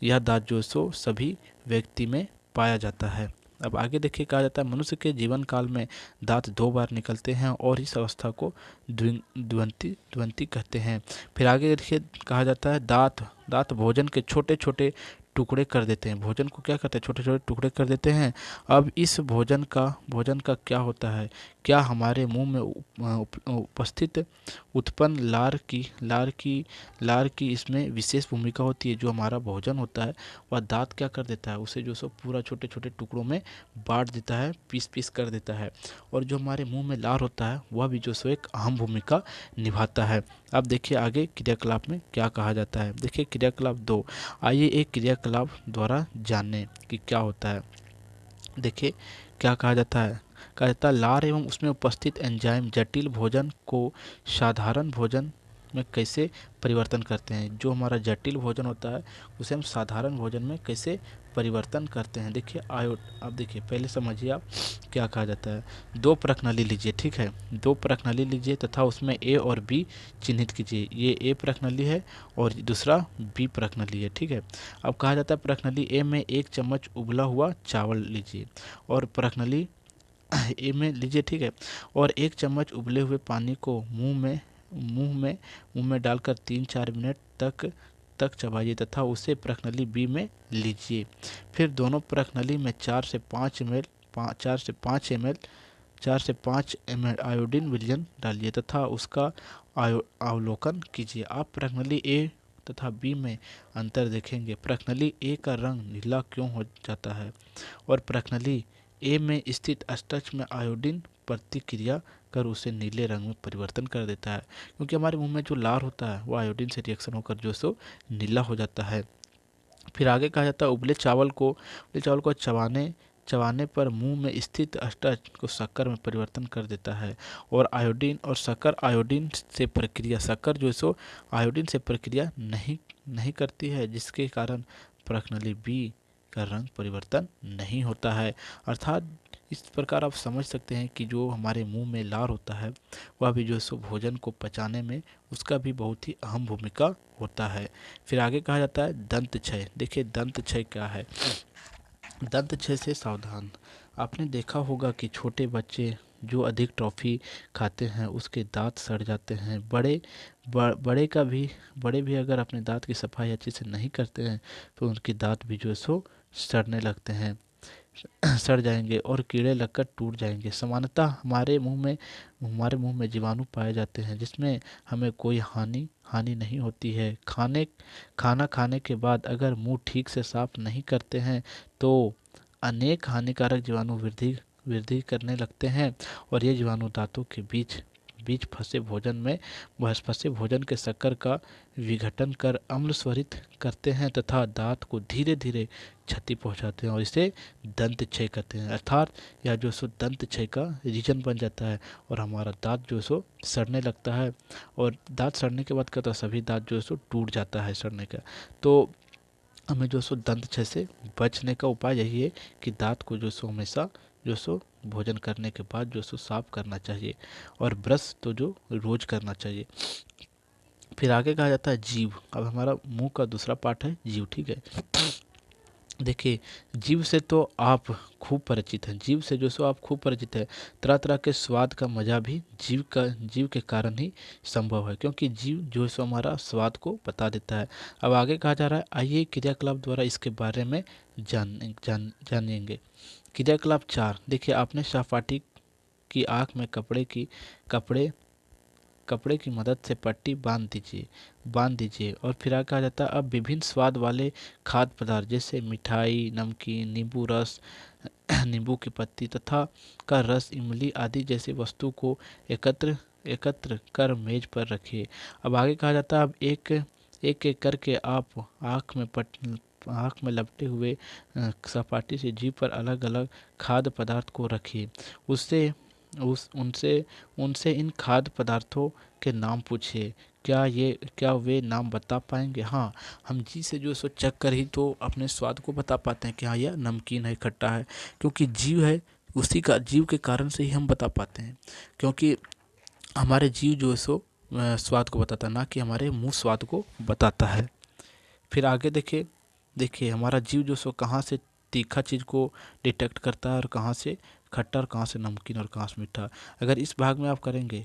यह दांत जो है सो सभी व्यक्ति में पाया जाता है। अब आगे देखिए कहा जाता है मनुष्य के जीवन काल में दांत 2 बार निकलते हैं और इस अवस्था को द्वंती कहते हैं। फिर आगे देखिए कहा जाता है दांत भोजन के छोटे छोटे टुकड़े कर देते हैं। भोजन को क्या करते हैं, छोटे छोटे टुकड़े कर देते हैं। अब इस भोजन का क्या होता है, क्या हमारे मुंह में उपस्थित उत्पन्न लार की इसमें विशेष भूमिका होती है। जो हमारा भोजन होता है वह दांत क्या कर देता है, उसे जो सो पूरा छोटे छोटे टुकड़ों में बांट देता है, पीस पीस कर देता है। और जो हमारे मुंह में लार होता है वह भी जो सो एक अहम भूमिका निभाता है। अब देखिए आगे क्रियाकलाप में क्या कहा जाता है। देखिए क्रियाकलाप 2, आइए एक क्रियाकलाप द्वारा जानें कि क्या होता है। देखिए क्या कहा जाता है, कहा जाता है लार एवं उसमें उपस्थित एंजाइम जटिल भोजन को साधारण भोजन में कैसे परिवर्तन करते हैं। जो हमारा जटिल भोजन होता है उसे हम साधारण भोजन में कैसे परिवर्तन करते हैं। देखिए अब देखिए पहले समझिए आप क्या कहा जाता है। 2 प्रश्नाली लीजिए, ठीक है, 2 प्रश्नाली लीजिए तथा उसमें ए और बी चिन्हित कीजिए। ये ए प्रश्नाली है और दूसरा बी प्रश्नाली है, ठीक है। अब कहा जाता है प्रश्नाली ए में 1 चम्मच उबला हुआ चावल लीजिए और प्रश्नाली ए में लीजिए, ठीक है, और 1 चम्मच उबले हुए पानी को मुंह में डालकर 3-4 मिनट तक चबाइए तथा उसे प्रश्नाली बी में लीजिए। फिर दोनों प्रश्नाली में 4 से 5 एम एल आयोडीन विलयन डालिए तथा उसका अवलोकन कीजिए। आप प्रश्नाली ए तथा बी में अंतर देखेंगे। प्रश्नाली ए का रंग नीला क्यों हो जाता है और प्रश्नाली ए में स्थित अस्टच में आयोडीन प्रतिक्रिया कर उसे नीले रंग में परिवर्तन कर देता है, क्योंकि हमारे मुंह में जो लार होता है वो आयोडीन से रिएक्शन होकर जो सो नीला हो जाता है। फिर आगे कहा जाता है उबले चावल को चबाने पर मुंह में स्थित अस्टच को शक्कर में परिवर्तन कर देता है और आयोडीन से प्रक्रिया नहीं करती है, जिसके कारण प्रश्नाली बी का रंग परिवर्तन नहीं होता है। अर्थात इस प्रकार आप समझ सकते हैं कि जो हमारे मुंह में लार होता है वह भी जो सो भोजन को पचाने में उसका भी बहुत ही अहम भूमिका होता है। फिर आगे कहा जाता है दंत क्षय। देखिए दंत क्षय क्या है। दंत क्षय से सावधान। आपने देखा होगा कि छोटे बच्चे जो अधिक टॉफ़ी खाते हैं उसके दांत सड़ जाते हैं। बड़े भी अगर अपने दांत की सफाई अच्छे से नहीं करते हैं तो उनके दांत भी जो सो सड़ने लगते हैं, सड़ जाएंगे और कीड़े लगकर टूट जाएंगे। सामान्यतः हमारे मुंह में जीवाणु पाए जाते हैं जिसमें हमें कोई हानि नहीं होती है। खाना खाने के बाद अगर मुंह ठीक से साफ नहीं करते हैं तो अनेक हानिकारक जीवाणु वृद्धि करने लगते हैं और ये जीवाणु दांतों के बीच फंसे भोजन के शक्कर का विघटन कर अम्ल स्वरित करते हैं तथा दांत को धीरे धीरे क्षति पहुंचाते हैं और इसे दंत क्षय कहते हैं। अर्थात यह जो सो दंत क्षय का रीजन बन जाता है और हमारा दांत जो सो सड़ने लगता है और दांत सड़ने के बाद क्या होता है, सभी दांत जो सो टूट जाता है सड़ने का। तो हमें जो सो दंत क्षय से बचने का उपाय यही है कि दांत को जो सो हमेशा जो सो भोजन करने के बाद जो सो साफ करना चाहिए और ब्रश तो जो रोज करना चाहिए। फिर आगे कहा जाता है जीभ। अब हमारा मुंह का दूसरा पार्ट है जीभ, ठीक है। देखिए जीभ से तो आप खूब परिचित हैं, जीभ से जो सो आप खूब परिचित है। तरह तरह के स्वाद का मजा भी जीभ के कारण ही संभव है, क्योंकि जीभ जो सो हमारा स्वाद को बता देता है। अब आगे कहा जा रहा है आइए क्रियाकलाप द्वारा इसके बारे में जानेंगे। क्रियाकलाप 4। देखिए आपने सहपाठी की आँख में कपड़े की मदद से पट्टी बांध दीजिए और फिर आगे कहा जाता है अब विभिन्न स्वाद वाले खाद्य पदार्थ जैसे मिठाई, नमकीन, नींबू रस, नींबू की पत्ती तथा का रस, इमली आदि जैसी वस्तु को एकत्र कर मेज पर रखिए। अब आगे कहा जाता है अब एक करके आप आँख में लपटे हुए सपाटी से जीभ पर अलग अलग खाद्य पदार्थ को रखिए। उनसे इन खाद्य पदार्थों के नाम पूछिए। क्या वे नाम बता पाएंगे? हाँ, हम जी से जो सो चख कर ही तो अपने स्वाद को बता पाते हैं कि हाँ यह नमकीन है, खट्टा है, क्योंकि जीव है जीव के कारण से ही हम बता पाते हैं, क्योंकि हमारे जीव जो है सो स्वाद को बताता है, ना कि हमारे मुंह स्वाद को बताता है। फिर आगे देखिए हमारा जीव जो सो कहाँ से तीखा चीज़ को डिटेक्ट करता है और कहाँ से खट्टा और कहाँ से नमकीन और कहाँ से मीठा। अगर इस भाग में आप करेंगे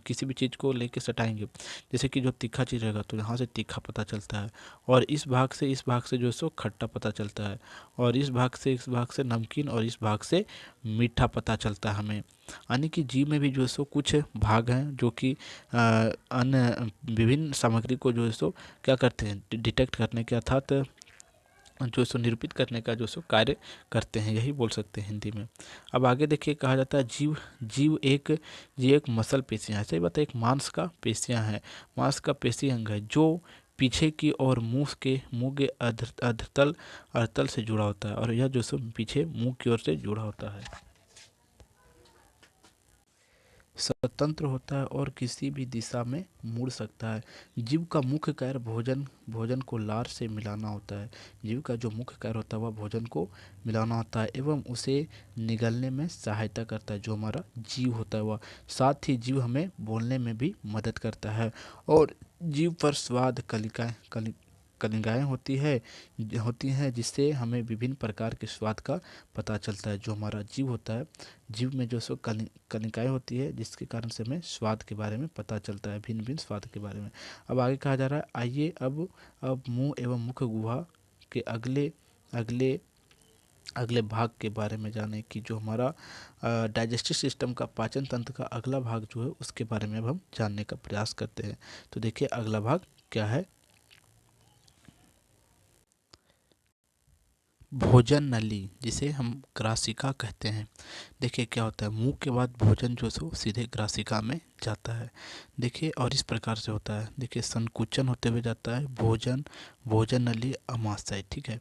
किसी भी चीज़ को लेके सटाएंगे, जैसे कि जो तीखा चीज़ रहेगा तो यहाँ से तीखा पता चलता है, और इस भाग से जो है सो खट्टा पता चलता है, और इस भाग से नमकीन, और इस भाग से मीठा पता चलता है हमें। यानी कि जीव में भी जो है सो कुछ भाग हैं जो कि अन्य विभिन्न सामग्री को जो है सो क्या करते हैं, डिटेक्ट करने के अर्थात जो सो निरूपित करने का जो सो कार्य करते हैं, यही बोल सकते हैं हिंदी में। अब आगे देखिए, कहा जाता है जीव एक मसल पेशियाँ है, सही बात है, एक मांस का पेशियाँ है, मांस का पेशी अंग है जो पीछे की और मुंह के अधतल से जुड़ा होता है, और यह जो सो पीछे मुंह की ओर से जुड़ा होता है, स्वतंत्र होता है और किसी भी दिशा में मुड़ सकता है। जीव का मुख्य कार्य भोजन को लार से मिलाना होता है। जीव का जो मुख्य कार्य होता है वह भोजन को मिलाना होता है एवं उसे निगलने में सहायता करता है, जो हमारा जीव होता है वह। साथ ही जीव हमें बोलने में भी मदद करता है, और जीव पर स्वाद कलिकाएँ होती हैं जिससे हमें विभिन्न प्रकार के स्वाद का पता चलता है। जो हमारा जीव होता है, जीव में जो सो कनिकाएँ होती है जिसके कारण से हमें स्वाद के बारे में पता चलता है, भिन्न भिन्न स्वाद के बारे में। अब आगे कहा जा रहा है, आइए अब मुंह एवं मुख गुहा के अगले अगले अगले भाग के बारे में जाने कि जो हमारा डाइजेस्टिव सिस्टम का, पाचन तंत्र का अगला भाग जो है उसके बारे में अब हम जानने का प्रयास करते हैं। तो देखिए अगला भाग क्या है, भोजन नली, जिसे हम ग्रासिका कहते हैं। देखिए क्या होता है, मुंह के बाद भोजन जो सो सीधे ग्रासिका में जाता है। देखिए और इस प्रकार से होता है, देखिए संकुचन होते हुए जाता है भोजन नली अमाशय, ठीक है।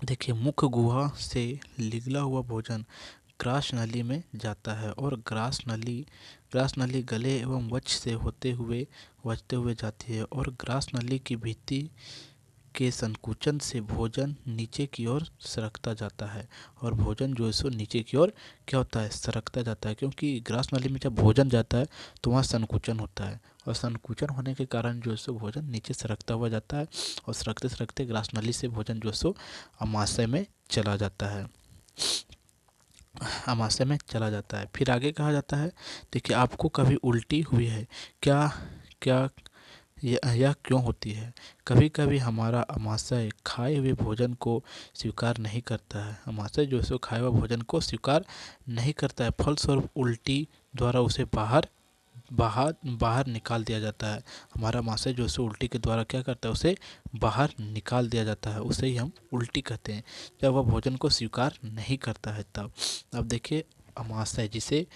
देखिए मुख गुहा से निगला हुआ भोजन ग्रास नली में जाता है, और ग्रास नली गले एवं वक्ष से होते हुए जाती है, और ग्रास नली की भित्ति के संकुचन से भोजन नीचे की ओर सरकता जाता है, और भोजन जो है सो नीचे की ओर क्या होता है, सरकता जाता है, क्योंकि ग्रास नली में जब भोजन जाता है तो वहाँ संकुचन होता है, और संकुचन होने के कारण जो है सो भोजन नीचे सरकता हुआ जाता है, और सरकते सरकते ग्रास नली से भोजन जो है सो अमाशय में चला जाता है, अमाशय में चला जाता है। फिर आगे कहा जाता है, देखिए आपको कभी उल्टी हुई है क्या, क्या यह क्यों होती है? कभी कभी हमारा अमाशय खाए हुए भोजन को स्वीकार नहीं करता है, अमाशय जो है सो खाए हुए भोजन को स्वीकार नहीं करता है, फलस्वरूप उल्टी द्वारा उसे बाहर बाहर बाहर निकाल दिया जाता है। हमारा अमाशय जो है सो उल्टी के द्वारा क्या करता है, उसे बाहर निकाल दिया जाता है, उसे ही हम उल्टी कहते हैं, जब वह भोजन को स्वीकार नहीं करता है तब। अब देखिए अमाशय, जिसे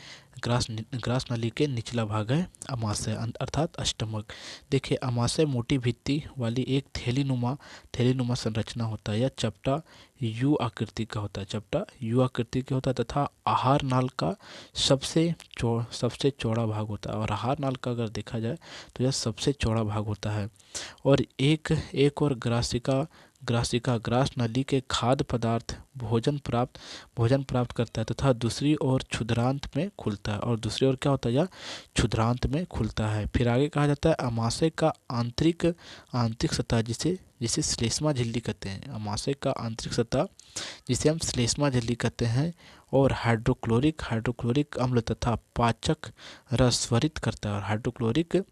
ग्रास नली के निचला भाग है अमाशय अर्थात स्टमक। देखिए अमाशय मोटी भित्ति वाली एक थैलीनुमा संरचना होता है। यह चपटा यू आकृति का होता है, चपटा यू आकृति का होता है, तथा आहार नाल का सबसे चौड़ा भाग होता है, और आहार नाल का अगर देखा जाए तो यह सबसे चौड़ा भाग होता है, और एक और ग्रासिका ग्रास नली के खाद्य पदार्थ भोजन प्राप्त करता है, तथा दूसरी ओर क्षुद्रांत में खुलता है, और दूसरी ओर क्या होता है, यह क्षुद्रांत में खुलता है। फिर आगे कहा जाता है अमाशय का आंतरिक सतह, जिसे श्लेष्मा झिल्ली कहते हैं, अमाशय का आंतरिक सतह जिसे हम श्लेष्मा झिल्ली कहते हैं, और हाइड्रोक्लोरिक अम्ल तथा पाचक रस स्वरित करता है, और हाइड्रोक्लोरिक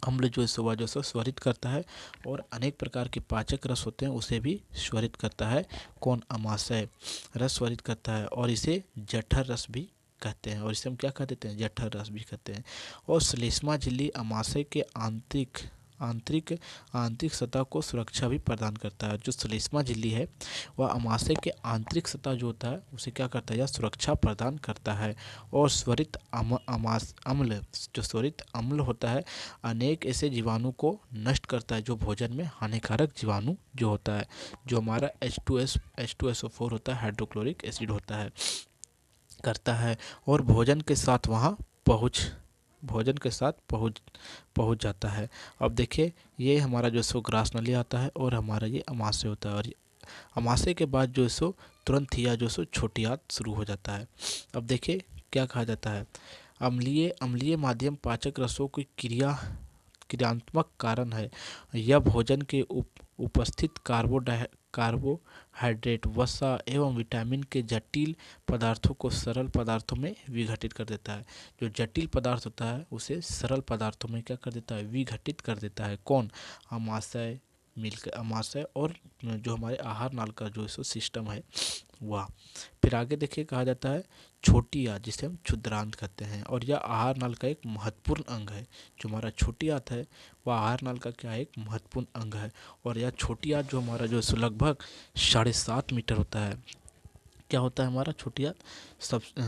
अम्ल जो है जो स्वरित करता है, और अनेक प्रकार के पाचक रस होते हैं उसे भी स्वरित करता है। कौन? अमाशय रस स्वरित करता है, और इसे जठर रस भी कहते हैं, और इसे हम क्या कह देते हैं, जठर रस भी कहते हैं। और श्लेष्मा झिल्ली अमाशय के आंतरिक सतह को सुरक्षा भी प्रदान करता है। जो श्लेष्मा झिल्ली है वह अमाशय के आंतरिक सतह जो होता है उसे क्या करता है, यह सुरक्षा प्रदान करता है। और स्वरित अम्ल, जो स्वरित अम्ल होता है अनेक ऐसे जीवाणु को नष्ट करता है, जो भोजन में हानिकारक जीवाणु जो होता है, जो हमारा H2SO4 होता है, हाइड्रोक्लोरिक एसिड होता है, करता है, और भोजन के साथ पहुंच जाता है। अब देखिए ये हमारा जो सो ग्रास नली आता है, और हमारा ये अमाशय होता है, और अमाशय के बाद जो सो तुरंत ही जो सो छोटी आंत शुरू हो जाता है। अब देखिए क्या कहा जाता है, अम्लीय माध्यम पाचक रसों की क्रियात्मक कारण है। यह भोजन के उपस्थित कार्बोहाइड्रेट, वसा एवं विटामिन के जटिल पदार्थों को सरल पदार्थों में विघटित कर देता है। जो जटिल पदार्थ होता है उसे सरल पदार्थों में क्या कर देता है, विघटित कर देता है। कौन? अमाशय, मिल्क अमाशय और जो हमारे आहार नाल का जो सिस्टम है वह। फिर आगे देखिए कहा जाता है छोटी आंत, जिसे हम क्षुद्रांत कहते हैं, और यह आहार नाल का एक महत्वपूर्ण अंग है। जो हमारा छोटी आंत है वह आहार नाल का क्या है, एक महत्वपूर्ण अंग है। और यह छोटी आंत जो हमारा जो लगभग 7.5 मीटर होता है। क्या होता है हमारा छोटी आंत?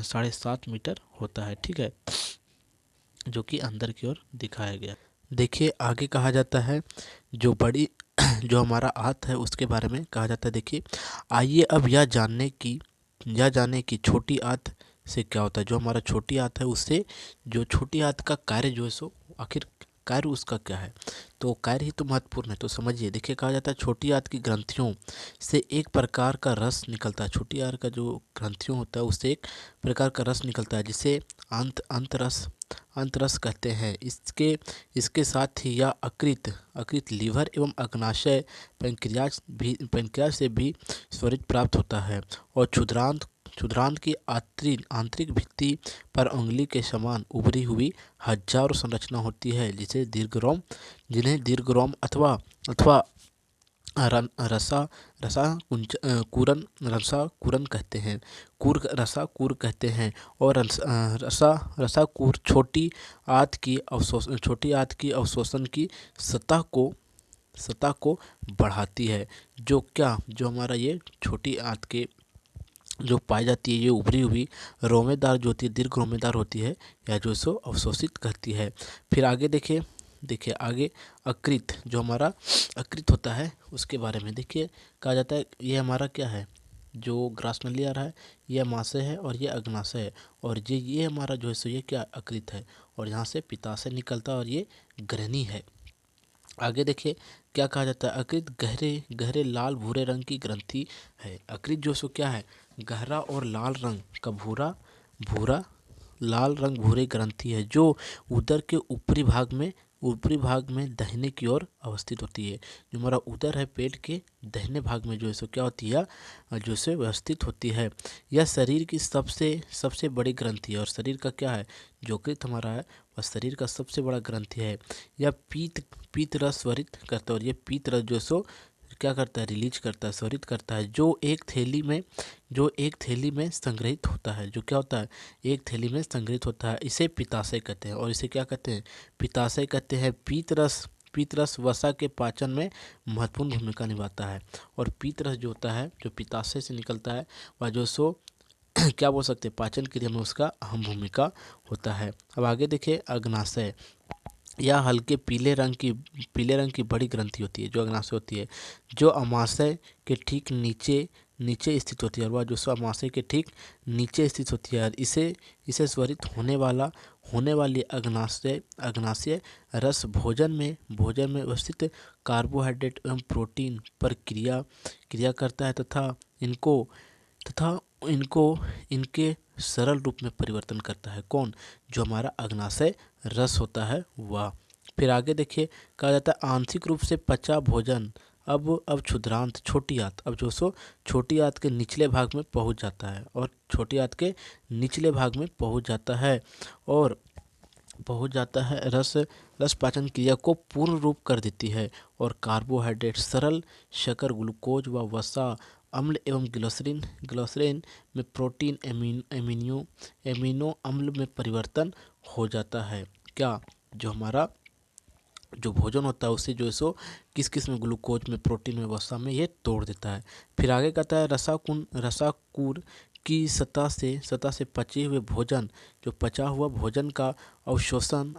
7.5 मीटर होता है, ठीक है, जो कि अंदर की ओर दिखाया गया। देखिए आगे कहा जाता है जो बड़ी जो हमारा आंत है उसके बारे में कहा जाता है। देखिए आइए अब यह जाने की छोटी आंत से क्या होता है। जो हमारा छोटी आंत है उससे जो छोटी आंत का कार्य जो है आखिर कार्य उसका क्या है, तो कार्य ही तो महत्वपूर्ण है। तो समझिए, देखिए कहा जाता है छोटी आंत की ग्रंथियों से एक प्रकार का रस निकलता है। छोटी आंत का जो ग्रंथियों होता है उससे एक प्रकार का रस निकलता है जिसे अंतरस कहते हैं। इसके साथ ही यह अकृत लीवर एवं अग्नाशय पैंक्रियाज से भी स्वरित प्राप्त होता है। और क्षुद्रांत की आंतरिक भित्ति पर उंगली के समान उभरी हुई हजारों संरचना होती है जिन्हें दीर्घरोम अथवा रसाकुरन कहते हैं। रसाकुर कहते हैं। और रसाकुर छोटी आंत की अवशोषण की सतह को बढ़ाती है। जो हमारा ये छोटी आंत के जो पाई जाती है, ये उभरी हुई रोमेदार जो होती है, दीर्घ रोमेदार होती है, या जो सो अवशोषित करती है। फिर आगे देखिए आगे अकृत, जो हमारा अकृत होता है उसके बारे में देखिए कहा जाता है। ये हमारा क्या है, जो ग्रास में लिया रहा है ये अमाशय है और ये अग्नाशय है, और ये हमारा जो है सो ये क्या अकृत है, और यहाँ से पित्ताशय निकलता है और ये ग्रहणी है। आगे देखिए क्या कहा जाता है, अकृत गहरे लाल भूरे रंग की ग्रंथि है। अकृत जो सो क्या है, गहरा और लाल रंग का भूरा लाल रंग भूरे ग्रंथि है, जो उदर के ऊपरी भाग में दाहिने की ओर अवस्थित होती है। जो हमारा उदर है, पेट के दाहिने भाग में जो है सो क्या होती है, जो से व्यवस्थित होती है। यह शरीर की सबसे बड़ी ग्रंथि है। और शरीर का क्या है, जो कृत हमारा है वह शरीर का सबसे बड़ा ग्रंथि है। यह पीत रस स्वरित करता है, और ये पीत रस जो सो क्या करता है, रिलीज करता है, स्वरित करता है, जो एक थैली में संग्रहित होता है। जो क्या होता है, एक थैली में संग्रहित होता है। इसे पित्ताशय कहते हैं, और इसे क्या कहते हैं, पित्ताशय कहते हैं। पीत रस वसा के पाचन में महत्वपूर्ण भूमिका निभाता है। और पीत रस जो होता है, जो पित्ताशय से निकलता है, वह जो सो क्या बोल सकते हैं, पाचन क्रिया में उसका अहम भूमिका होता है। अब आगे देखिए अग्नाशय। यह हल्के पीले रंग की बड़ी ग्रंथि होती है, जो अग्नाशय होती है, जो अमाशय के ठीक नीचे स्थित होती है। और वह जो सो अमाशय के ठीक नीचे स्थित होती है। इसे स्वरित होने वाली अग्नाशय रस भोजन में व्यवस्थित कार्बोहाइड्रेट एवं प्रोटीन पर क्रिया करता है तथा इनको इनके सरल रूप में परिवर्तन करता है। कौन? जो हमारा अग्नाशय रस होता है वह। फिर आगे देखिए कहा जाता है आंशिक रूप से पचा भोजन अब क्षुद्रांत छोटी आंत अब जो सो छोटी आंत के निचले भाग में पहुंच जाता है, और छोटी आंत के निचले भाग में पहुंच जाता है और रस पाचन क्रिया को पूर्ण रूप कर देती है। और कार्बोहाइड्रेट सरल शक्कर ग्लूकोज व वसा अम्ल एवं ग्लिसरीन में प्रोटीन एमिनो अम्ल में परिवर्तन हो जाता है। क्या? जो हमारा जो भोजन होता है उसे जो है सो किस में, ग्लूकोज में, प्रोटीन में, वसा में ये तोड़ देता है। फिर आगे कहता है रसाकुर की सतह से पचे हुए भोजन, जो पचा हुआ भोजन का अवशोषण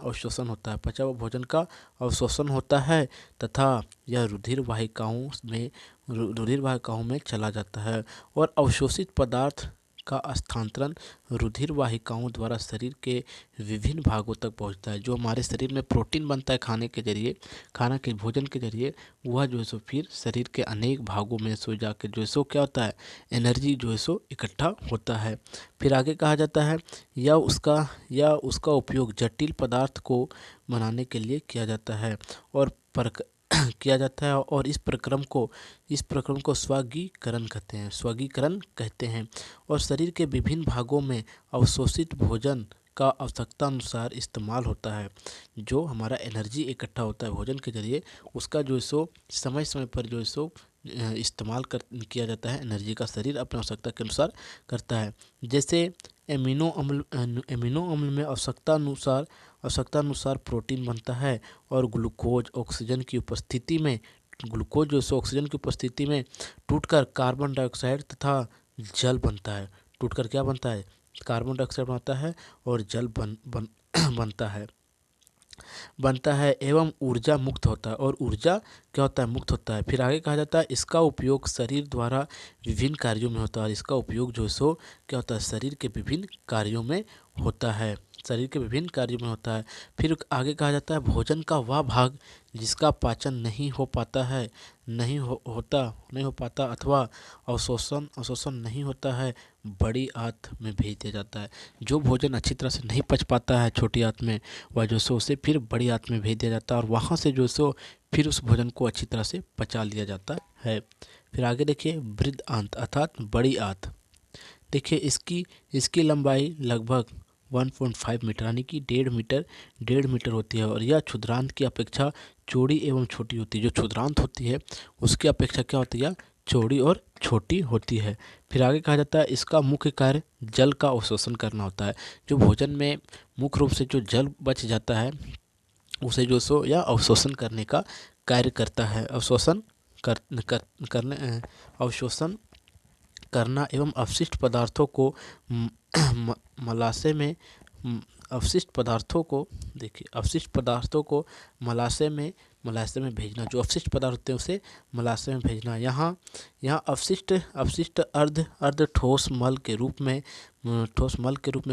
होता है, पचा हुआ भोजन का अवशोषण होता है तथा यह रुधिर वाहिकाओं में चला जाता है। और अवशोषित पदार्थ का स्थानांतरण रुधिर वाहिकाओं द्वारा शरीर के विभिन्न भागों तक पहुंचता है। जो हमारे शरीर में प्रोटीन बनता है खाना के भोजन के जरिए, वह जो है सो फिर शरीर के अनेक भागों में सो जाकर जो है सो क्या होता है, एनर्जी जो है सो इकट्ठा होता है। फिर आगे कहा जाता है या उसका उपयोग जटिल पदार्थ को बनाने के लिए किया जाता है। और किया जाता है और इस प्रक्रम को स्वगीकरण कहते हैं, स्वगीकरण कहते हैं। और शरीर के विभिन्न भागों में अवशोषित भोजन का आवश्यकता अनुसार इस्तेमाल होता है। जो हमारा एनर्जी इकट्ठा होता है भोजन के जरिए, उसका जो है सो समय समय पर जो है सो इस्तेमाल किया जाता है। एनर्जी का शरीर अपनी आवश्यकता के अनुसार करता है। जैसे एमिनो अम्ल में आवश्यकता अनुसार प्रोटीन बनता है और ग्लूकोज ऑक्सीजन की उपस्थिति में ग्लूकोज जो है सो ऑक्सीजन की उपस्थिति में टूटकर कार्बन डाइऑक्साइड तथा जल बनता है। टूटकर क्या बनता है? कार्बन डाइऑक्साइड बनता है और जल बनता है एवं ऊर्जा मुक्त होता है। और ऊर्जा क्या होता है? मुक्त होता है। फिर आगे कहा जाता है इसका उपयोग शरीर द्वारा विभिन्न कार्यों में होता है। और इसका उपयोग जो है सो क्या होता है? शरीर के विभिन्न कार्यों में होता है। शरीर के विभिन्न कार्यों में होता है। फिर आगे कहा जाता है भोजन का वह भाग जिसका पाचन नहीं हो पाता है, नहीं हो पाता अथवा अवशोषण नहीं होता है, बड़ी आंत में भेज दिया जाता है। जो भोजन अच्छी तरह से नहीं पच पाता है छोटी आंत में, वह जो सो उसे फिर बड़ी आंत में भेज दिया जाता है और वहाँ से जो सो फिर उस भोजन को अच्छी तरह से पचा लिया जाता है। फिर आगे देखिए बृहद आंत अर्थात बड़ी आंत। देखिए इसकी लंबाई लगभग 1.5 मीटर यानी कि 1.5 मीटर होती है और यह क्षुद्रांत की अपेक्षा चौड़ी एवं छोटी होती है। जो क्षुद्रांत होती है उसकी अपेक्षा क्या होती है? चौड़ी और छोटी होती है। फिर आगे कहा जाता है इसका मुख्य कार्य जल का अवशोषण करना होता है। जो भोजन में मुख्य रूप से जो जल बच जाता है उसे जो सो या अवशोषण करने का कार्य करता है। अवशोषण करना एवं अवशिष्ट पदार्थों को म- मलाशय में म- अवशिष्ट पदार्थों को देखिए अवशिष्ट पदार्थों को मलाशय में भेजना। जो अवशिष्ट पदार्थ होते हैं उसे मलाशय में भेजना। यहाँ अवशिष्ट अर्ध ठोस मल के रूप में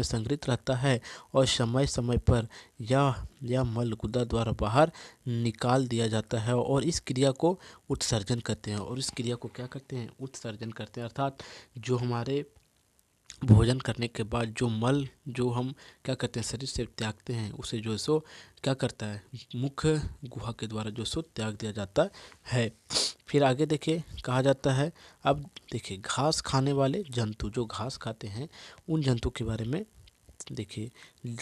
संग्रहित रहता है और समय समय पर यह मल गुदा द्वारा बाहर निकाल दिया जाता है और इस क्रिया को उत्सर्जन कहते हैं। और इस क्रिया को क्या करते हैं? उत्सर्जन करते हैं। अर्थात जो हमारे भोजन करने के बाद जो मल जो हम क्या करते हैं शरीर से त्यागते हैं उसे जो है सो क्या करता है? मुख्य गुहा के द्वारा जो सो त्याग दिया जाता है। फिर आगे देखिए कहा जाता है अब देखिए घास खाने वाले जंतु जो घास खाते हैं उन जंतु के बारे में देखिए।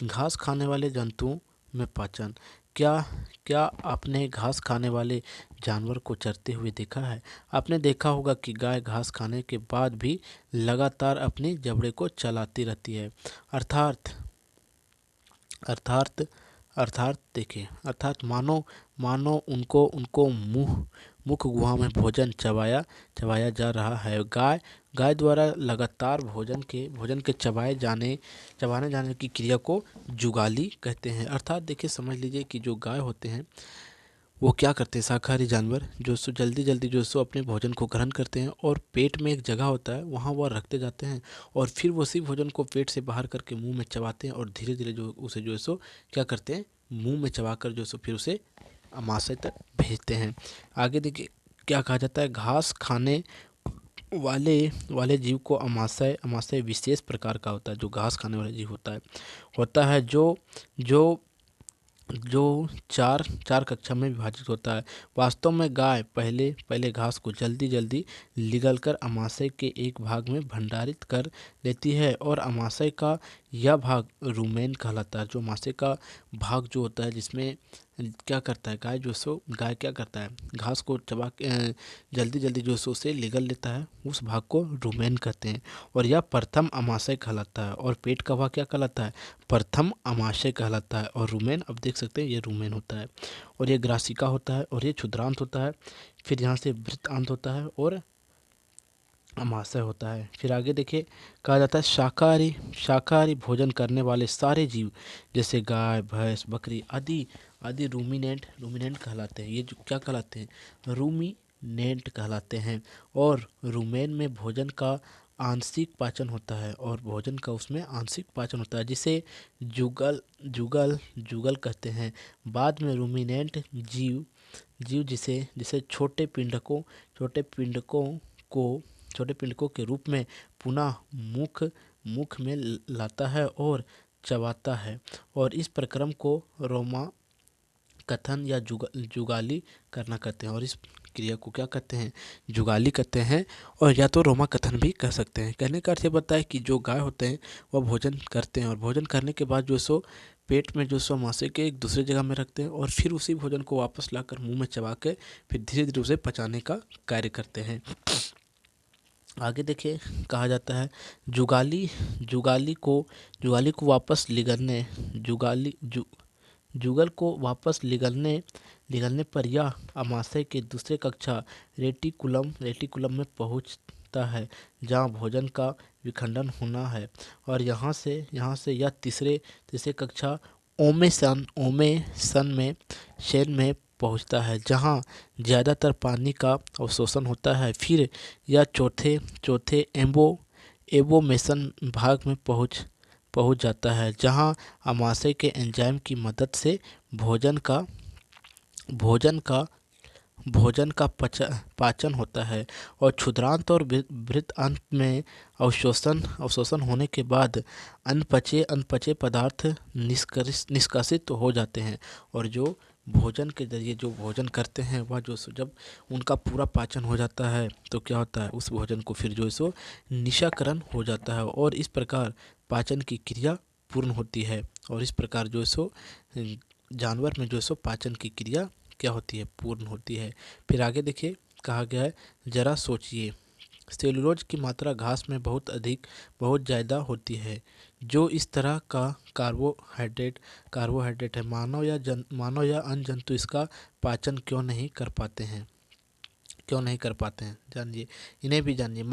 घास खाने वाले जंतुओं में पाचन। क्या क्या आपने घास खाने वाले जानवर को चरते हुए देखा है? आपने देखा होगा कि गाय घास खाने के बाद भी लगातार अपनी जबड़े को चलाती रहती है। अर्थात अर्थात अर्थात देखिए अर्थात मानो मानो उनको उनको मुख्य गुहा में भोजन चबाया जा रहा है। गाय द्वारा लगातार भोजन के चबाने जाने की क्रिया को जुगाली कहते हैं। अर्थात देखिए समझ लीजिए कि जो गाय होते हैं वो क्या करते हैं? शाकाहारी जानवर जो सो जल्दी जल्दी जो सो अपने भोजन को ग्रहण करते हैं और पेट में एक जगह होता है वहाँ वह रखते जाते हैं और फिर उसी भोजन को पेट से बाहर करके मुंह में चबाते हैं और धीरे धीरे जो उसे जो है सो क्या करते हैं? मुंह में चबाकर जो सो फिर उसे अमाशय तक भेजते हैं। आगे देखिए क्या कहा जाता है घास खाने वाले जीव को अमाशय विशेष प्रकार का होता है। जो घास खाने वाला जीव होता है जो जो चार चार कक्षा में विभाजित होता है। वास्तव में गाय पहले घास को जल्दी जल्दी निगलकर अमाशय के एक भाग में भंडारित कर लेती है और अमाशय का यह भाग रुमेन कहलाता है। जो अमाशय का भाग जो होता है जिसमें क्या करता है गाय क्या करता है? घास को चबा के जल्दी जल्दी जो सो उसे निगल लेता है, उस भाग को रुमेन कहते हैं और यह प्रथम अमाशय कहलाता है। और पेट का भाग क्या कहलाता है? प्रथम अमाशय कहलाता है। और रुमेन अब देख सकते हैं ये रुमेन होता है और ये ग्रासिका होता है और ये क्षुद्रांत होता है। फिर यहाँ से वृत्तांत होता है और अमाशय होता है। फिर आगे देखिए कहा जाता है शाकाहारी भोजन करने वाले सारे जीव जैसे गाय भैंस बकरी आदि आदि रूमिनेंट कहलाते हैं। ये जो क्या कहलाते हैं? रूमिनेंट कहलाते हैं। और रूमेन में भोजन का आंशिक पाचन होता है और भोजन का उसमें आंशिक पाचन होता है जिसे जुगल जुगल जुगल कहते हैं। बाद में रूमिनेंट जीव जीव जिसे जिसे छोटे पिंडकों के रूप में पुनः मुख में लाता है और चबाता है। और इस प्रक्रम को कथन या जुगाली करना कहते हैं। और इस क्रिया को क्या कहते हैं? जुगाली कहते हैं। और या तो रोमा कथन भी कह सकते हैं। कहने का अर्थ ये बताया कि जो गाय होते हैं वह भोजन करते हैं और भोजन करने के बाद जो सो पेट में जो सो मांसे के एक दूसरे जगह में रखते हैं और फिर उसी भोजन को वापस लाकर मुंह में चबा के फिर धीरे धीरे उसे पचाने का कार्य करते हैं। आगे देखिए, कहा जाता है जुगाली जुगाली को वापस लिगलने जुगल को वापस निगलने पर यह अमाशय के दूसरे कक्षा रेटिकुलम में पहुंचता है, जहां भोजन का विखंडन होना है। और यहाँ से यह तीसरे कक्षा ओमेसन में शेन में पहुंचता है, जहां ज़्यादातर पानी का अवशोषण होता है। फिर यह चौथे एबोमेसन भाग में पहुंच जाता है, जहां अमाशय के एंजाइम की मदद से भोजन का पाचन होता है। और क्षुद्रांत और वृत्त अंत में अवशोषण होने के बाद अनपचे पदार्थ निष्कासित हो जाते हैं। और जो भोजन के जरिए जो भोजन करते हैं वह जो जब उनका पूरा पाचन हो जाता है तो क्या होता है, उस भोजन को फिर जो सो निशाकरण हो जाता है और इस प्रकार पाचन की क्रिया पूर्ण होती है। और इस प्रकार जो सो जानवर में जो सो पाचन की क्रिया क्या होती है, पूर्ण होती है। फिर आगे देखिए, कहा गया है जरा सोचिए, सेलुलोज की मात्रा घास में बहुत ज़्यादा होती है। जो इस तरह का कार्बोहाइड्रेट है, मानव या अन्य जंतु इसका पाचन क्यों नहीं कर पाते हैं? जानिए, इन्हें भी जानिए।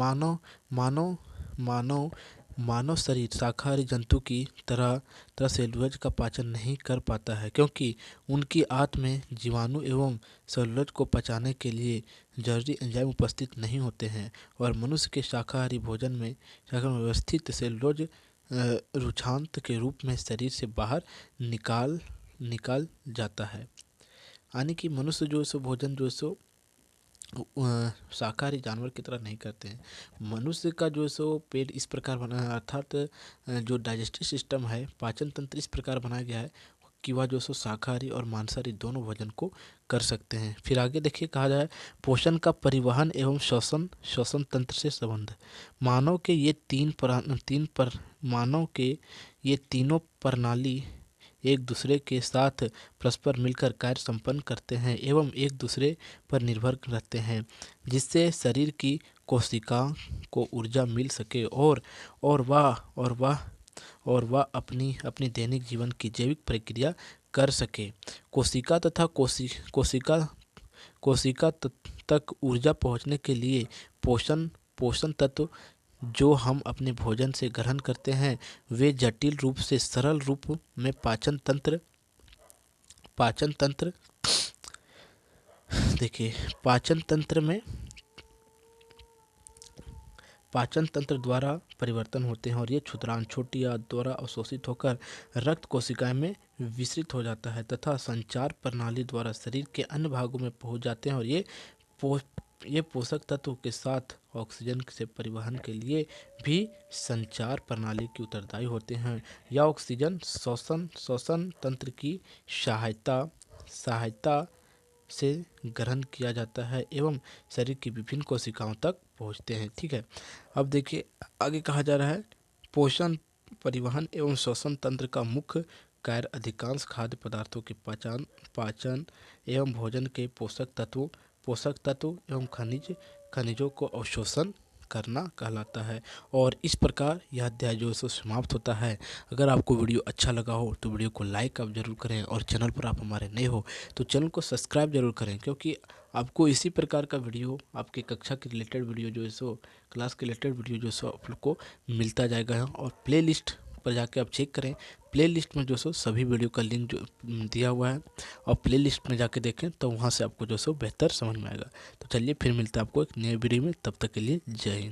मानव शरीर शाकाहारी जंतु की तरह सेलुलोज का पाचन नहीं कर पाता है, क्योंकि उनकी आंत में जीवाणु एवं सेलुलोज को पचाने के लिए जरूरी एंजाइम उपस्थित नहीं होते हैं। और मनुष्य के शाकाहारी भोजन में व्यवस्थित सेलुलोज रुझांत के रूप में शरीर से बाहर निकाल जाता है। यानी कि मनुष्य जो सो भोजन जो सो शाकाहारी जानवर की तरह नहीं करते हैं। मनुष्य का जो सो पेट इस प्रकार बना है, अर्थात जो डाइजेस्टिव सिस्टम है, पाचन तंत्र इस प्रकार बनाया गया है कि वह जो सो शाकाहारी और मांसाहारी दोनों भोजन को कर सकते हैं। फिर आगे देखिए, कहा जाए पोषण का परिवहन एवं श्वसन तंत्र से संबंध। मानव के ये तीनों प्रणाली एक दूसरे के साथ परस्पर मिलकर कार्य संपन्न करते हैं एवं एक दूसरे पर निर्भर रहते हैं, जिससे शरीर की कोशिका को ऊर्जा मिल सके और वह अपनी दैनिक जीवन की जैविक प्रक्रिया कर सके। कोशिका तक ऊर्जा पहुंचने के लिए पोषण तत्व जो हम अपने भोजन से ग्रहण करते हैं वे जटिल रूप से सरल रूप में पाचन तंत्र देखिए पाचन तंत्र द्वारा परिवर्तन होते हैं और ये क्षुद्रांत छोटी आंत द्वारा अवशोषित होकर रक्त कोशिकाएं में विसरित हो जाता है तथा संचार प्रणाली द्वारा शरीर के अन्य भागों में पहुंच जाते हैं। और ये पोषक तत्वों के साथ ऑक्सीजन से परिवहन के लिए भी संचार प्रणाली की उत्तरदायी होते हैं। यह ऑक्सीजन श्वसन तंत्र की सहायता से ग्रहण किया जाता है एवं शरीर की विभिन्न कोशिकाओं तक पहुंचते हैं। ठीक है, अब देखिए आगे कहा जा रहा है पोषण, परिवहन एवं श्वसन तंत्र का मुख्य कार्य अधिकांश खाद्य पदार्थों के पाचन एवं भोजन के पोषक तत्व एवं खनिजों को अवशोषण करना कहलाता है। और इस प्रकार यह अध्याय जो है सो समाप्त होता है। अगर आपको वीडियो अच्छा लगा हो तो वीडियो को लाइक आप जरूर करें और चैनल पर आप हमारे नए हो तो चैनल को सब्सक्राइब जरूर करें, क्योंकि आपको इसी प्रकार का वीडियो, आपके कक्षा के रिलेटेड वीडियो जो है सो, क्लास के रिलेटेड वीडियो जो सो आप लोग को मिलता जाएगा। और प्ले लिस्ट पर जाके आप चेक करें, प्ले लिस्ट में जो सो सभी वीडियो का लिंक जो दिया हुआ है और प्ले लिस्ट में जाके देखें तो वहाँ से आपको जो सो बेहतर समझ में आएगा। तो चलिए फिर मिलता है आपको एक नए वीडियो में, तब तक के लिए जय हिंद।